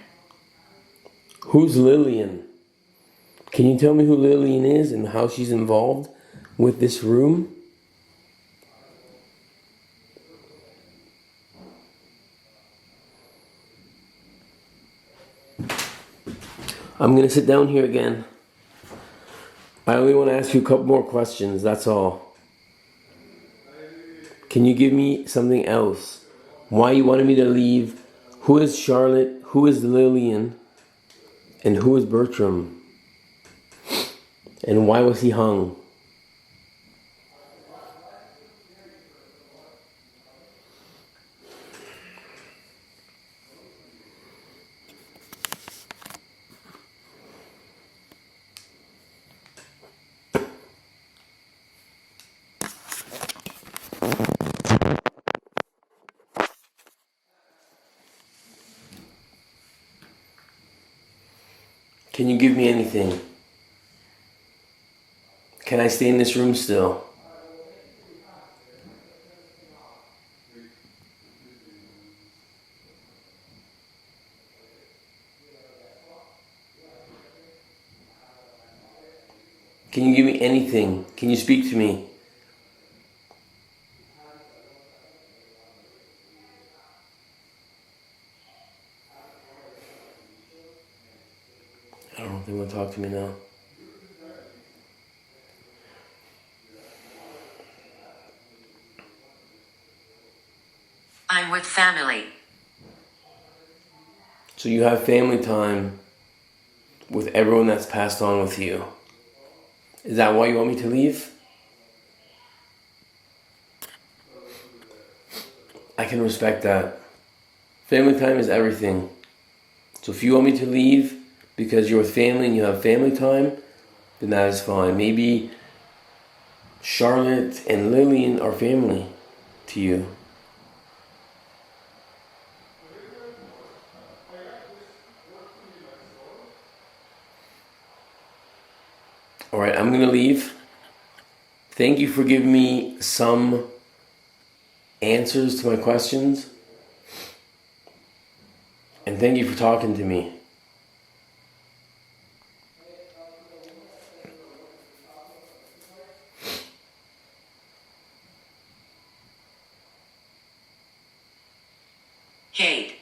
S1: Who's Lillian? Can you tell me who Lillian is and how she's involved with this room? I'm gonna sit down here again. I only want to ask you a couple more questions, that's all. Can you give me something else? Why you wanted me to leave? Who is Charlotte? Who is Lillian? And who is Bertram? And why was he hung? Can you give me anything? Can I stay in this room still? Can you give me anything? Can you speak to me? I don't know if they want to talk to me now.
S6: I'm with family.
S1: So you have family time with everyone that's passed on with you. Is that why you want me to leave? I can respect that. Family time is everything. So if you want me to leave because you're with family and you have family time, then that is fine. Maybe Charlotte and Lillian are family to you. Alright, I'm gonna leave. Thank you for giving me some answers to my questions. And thank you for talking to me.
S6: Hate.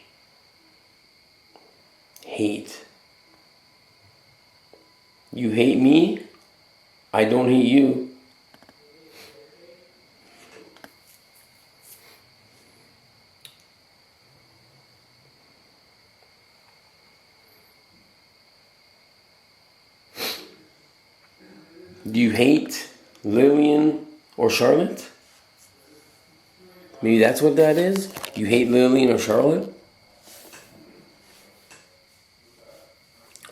S1: Hate. You hate me? I don't hate you. Do you hate Lillian or Charlotte? Maybe that's what that is? You hate Lillian or Charlotte?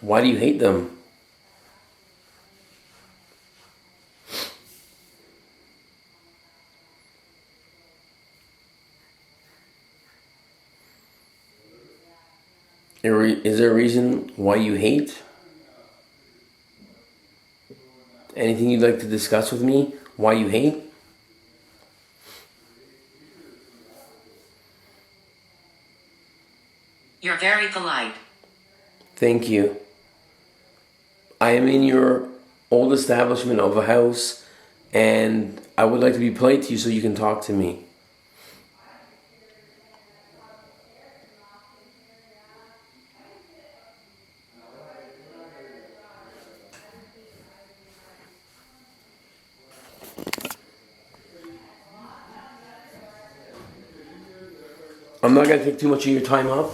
S1: Why do you hate them? Is there a reason why you hate? Anything you'd like to discuss with me? Why you hate?
S6: You're very polite.
S1: Thank you. I am in your old establishment of a house, and I would like to be polite to you so you can talk to me. I'm not going to take too much of your time up.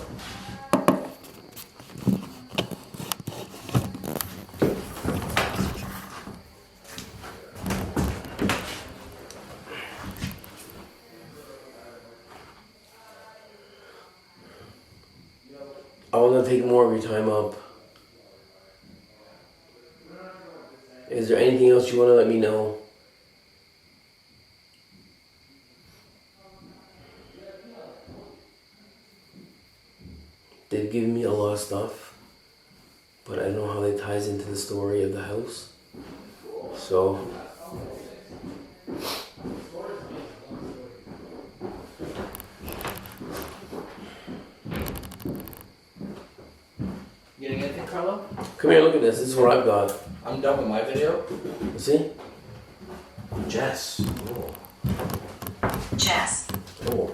S1: I will not take more of your time up. Is there anything else you want to let me know? They've given me a lot of stuff, but I don't know how that ties into the story of the house. So,
S3: Getting anything, Carlo?
S1: come here, look at this. This is what I've got.
S3: I'm done with my video.
S1: See?
S3: Jess. Oh.
S6: Jess.
S3: Oh.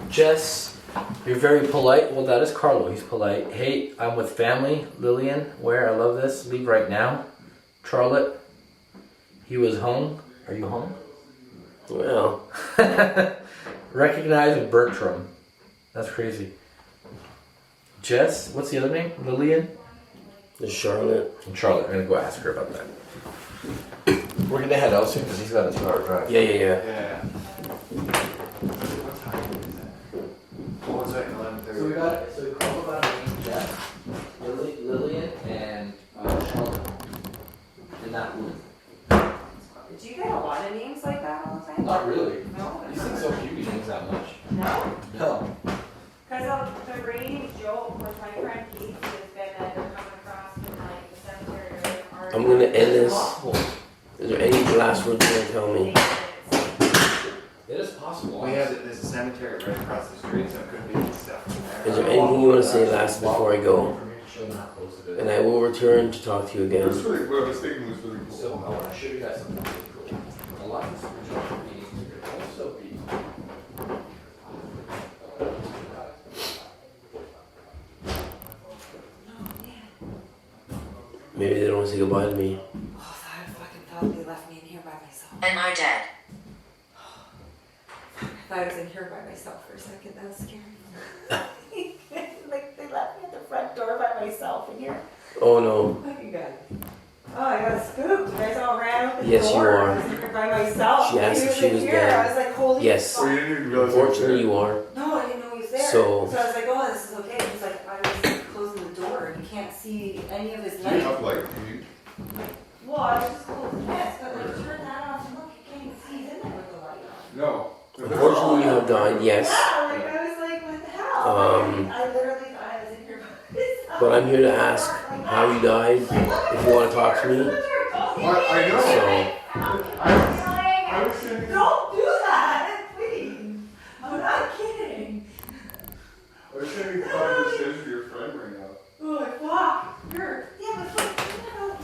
S3: Jess, you're very polite. Well, that is Carlo. He's polite. Hey, I'm with family. Lillian, where? I love this. Leave right now. Charlotte, he was home. Are you home?
S1: Well,
S3: Recognize Bertram. That's crazy. Jess, what's the other name? Lillian?
S1: there's Charlotte.
S3: And Charlotte. I'm going to go ask her about that. We're going to head out soon because he's got a 2-hour drive.
S1: Yeah.
S5: Yeah. What time is that? Oh, it's like 11:30.
S3: So we called about a name, Jeff, Lillian, and Charlotte. In that room.
S2: Do you get a lot of names like that all the time?
S3: Not really.
S2: No.
S3: These things don't give you names that much.
S2: No?
S3: No.
S2: Because of the rating joke with my friend Keith has been that they're coming across in like the cemetery or
S1: I'm going to end this.
S3: Possible.
S1: Is there any last words you want to tell me?
S3: It is possible.
S5: There's a cemetery right across the street, so it could be stuff in there.
S1: Is there anything you want to say last before I go?
S3: Show them how close it is.
S1: And I will return to talk to you
S4: It
S1: again.
S4: was really, what I was thinking was really
S3: So
S4: cool.
S3: I want to show you guys something really cool. A lot of these original meetings could also be.
S1: Maybe they don't want to say goodbye to me.
S2: Oh, I fucking thought they left me in here by myself.
S6: And are dead.
S2: I thought I was in here by myself for a second. That was scary. Like they left me at the front door by myself in here.
S1: Oh no.
S2: Fucking good. Oh, I got spooked. You guys all ran out the
S1: Yes, you
S2: door.
S1: are.
S2: I was in here by myself.
S1: She asked if she was
S2: here.
S1: dead.
S2: I was like, holy
S1: Yes.
S2: fuck.
S4: Oh, you didn't even realize it was
S1: Unfortunately,
S4: there.
S1: you are.
S2: No, I didn't know he was there.
S1: So-
S2: I was like, oh, this is okay. He's like, I was closing the door and you can't see any of his
S4: Do you have
S2: light.
S4: light? Do you?
S2: Well, I was just closing this, but like, turn that off and look, you can't even see he's in there with the light on.
S4: No.
S1: Unfortunately, you have died, yes.
S2: Yeah, like, I was like, what the hell? I literally thought I was in here by myself.
S1: But I'm here to ask how you died, if you want to talk to me.
S4: I know.
S1: So,
S4: I was saying.
S2: Don't do that, please. I'm not kidding.
S4: I was saying 5% of your friend right now.
S2: Oh, fuck. Yeah, but look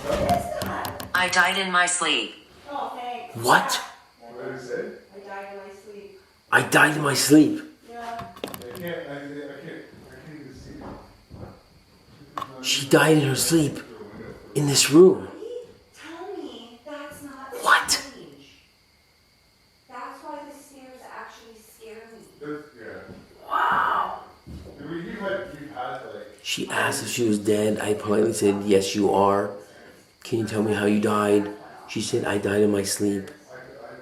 S2: what is that?
S6: I died in my sleep.
S2: Oh, thanks.
S1: what?
S4: What did I say?
S2: I died in my sleep.
S1: I died in my sleep.
S2: Yeah.
S4: I can't even see it.
S1: She died in her sleep in this room.
S2: Tell me that's not
S1: What?
S2: strange. That's why the stairs actually scare me.
S1: Wow.
S4: You had like.
S1: She asked if she was dead. I politely said, yes, you are. Can you tell me how you died? She said, I died in my sleep.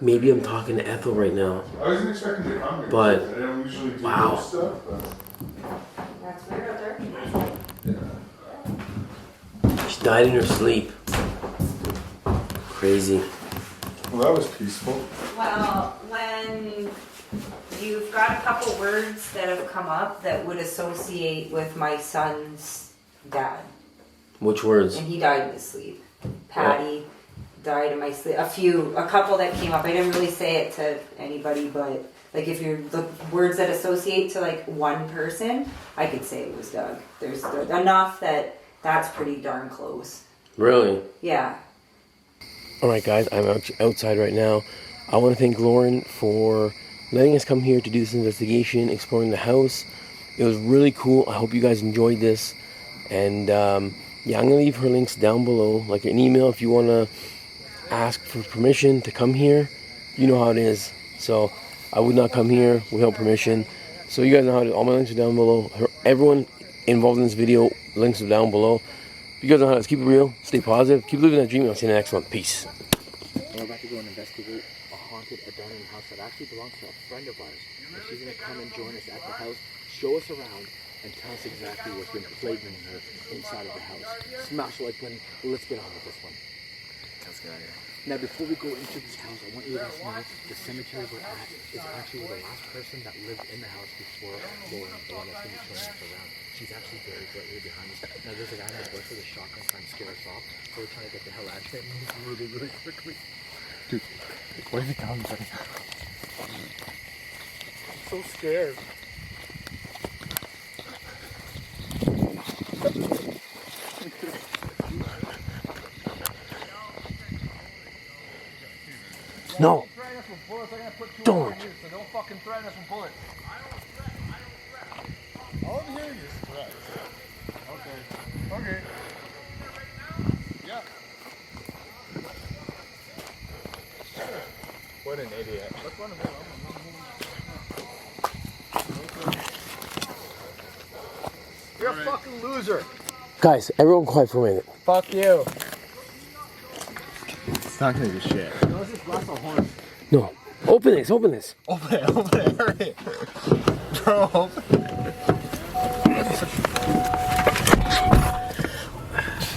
S1: Maybe I'm talking to Ethel right now.
S4: I wasn't expecting to come here.
S1: But,
S4: I don't usually do
S1: wow.
S4: this stuff, but.
S2: That's weird out there.
S1: She died in her sleep. Crazy.
S4: Well, that was peaceful.
S2: Well, when you've got a couple words that have come up that would associate with my son's dad,
S1: Which words?
S2: and he died in his sleep. Patty died in my sleep. A couple that came up. I didn't really say it to anybody, but like if you're the words that associate to like one person, I could say it was Doug. There's enough that's pretty darn close.
S1: Really?
S2: Yeah.
S1: Alright guys, I'm outside right now. I want to thank Lauren for letting us come here to do this investigation, exploring the house. It was really cool. I hope you guys enjoyed this. And yeah, I'm going to leave her links down below, like an email if you want to ask for permission to come here. You know how it is. So I would not come here without permission. So you guys know how it is. All my links are down below. Everyone involved in this video, links are down below. You guys know how it is. Keep it real, stay positive, keep living that dream, and I'll see you in the next one. Peace.
S8: We're about to go and investigate a haunted abandoned house that actually belongs to a friend of ours. And she's going to come and join us at the house, show us around, and tell us exactly what's been plaguing her inside of the house. Smash the like button. Let's get on with this one. Let's get out of here. Now, before we go into this house, I want you guys to know the cemetery we're at is actually where the last person that lived in the house before Lauren, the one that's going to be showing us around. She's actually very right behind us. Now, there's a guy on the bush with a shotgun trying to scare us off, so we're trying to get the hell out of here and move really, really quickly.
S4: Dude, what if he comes?
S8: I'm so scared.
S1: No, don't.
S4: So don't fucking threaten us with bullets. All I'm hearing is threats. Okay. Okay. Yeah. What an idiot. Let's run him over. You're a fucking loser.
S1: Guys, everyone quiet for a minute.
S8: Fuck you.
S4: It's not gonna be shit.
S1: No, open this, open this.
S4: Open it, hurry. Bro, open it.